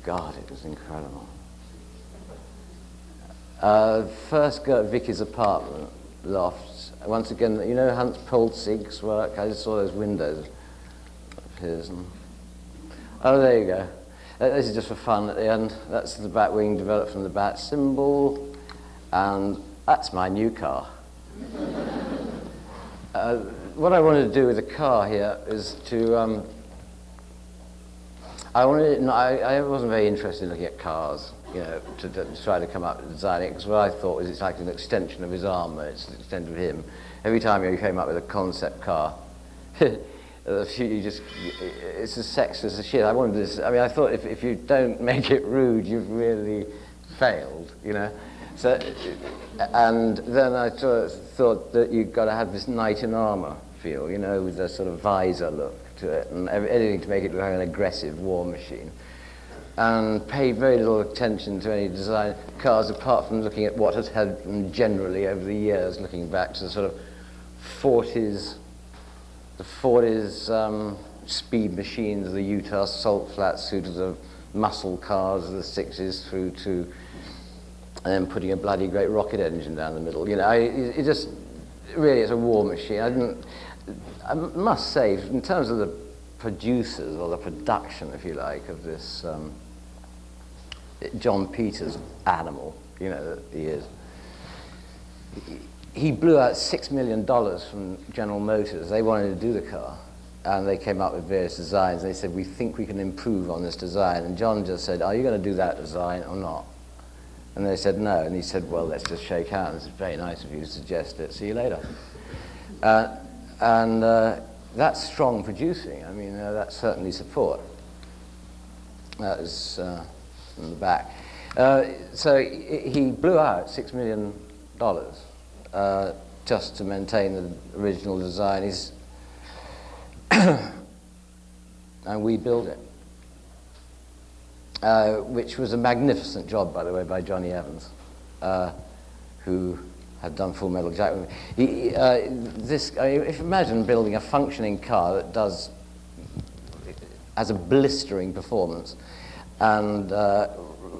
Speaker 2: God, it was incredible. First go at Vicky's apartment, lofts. Once again, you know Hans Polzig's work? I just saw those windows of his. And oh, there you go. This is just for fun at the end. That's the bat wing developed from the bat symbol. And that's my new car. What I wanted to do with the car here is to I wanted. No, I wasn't very interested in looking at cars, you know, to try to come up with designing it, because what I thought was it's like an extension of his armour. It's an extension of him. Every time you came up with a concept car, it's as sexist as shit. I wanted this. I mean, I thought if you don't make it rude, you've really failed, you know. So, and then I thought that you've got to have this knight in armour feel, you know, with a sort of visor look to it, and anything to make it look like an aggressive war machine. And paid very little attention to any design cars apart from looking at what has had them generally over the years, looking back to the sort of 40s, the 40s speed machines, the Utah salt flats, through to the muscle cars of the 60s, through to, and then putting a bloody great rocket engine down the middle. You know, it just, really, it's a war machine. I must say, in terms of the producers, or the production, if you like, of this John Peters animal, you know, that he is, he blew out $6 million from General Motors. They wanted to do the car, and they came up with various designs. They said, we think we can improve on this design. And John just said, are you going to do that design or not? And they said no, and he said, well, let's just shake hands. It's very nice of you to suggest it. See you later. And that's strong producing. I mean, that's certainly support. That is in the back. So he blew out $6 million just to maintain the original design. And we built it. Which was a magnificent job, by the way, by Johnny Evans, who had done Full Metal Jacket. If you imagine building a functioning car that has a blistering performance, and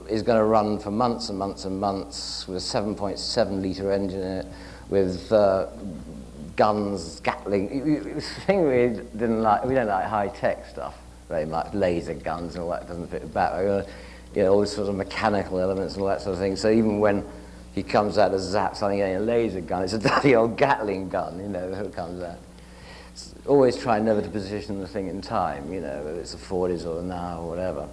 Speaker 2: is going to run for months and months and months with a 7.7 litre engine in it, with guns, Gatling. The thing we don't like high-tech stuff very much, laser guns and all that doesn't fit the Batmobile. You know, all these sort of mechanical elements and all that sort of thing. So even when he comes out to zap something getting a laser gun, it's a dirty old Gatling gun, you know, who comes out. It's always trying never to position the thing in time, you know, whether it's the 40s or the now or whatever.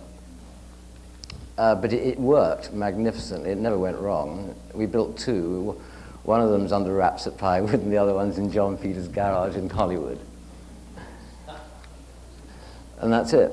Speaker 2: But it worked magnificently. It never went wrong. We built two. One of them's under wraps at Pinewood, and the other one's in John Peters' garage in Hollywood. And that's it.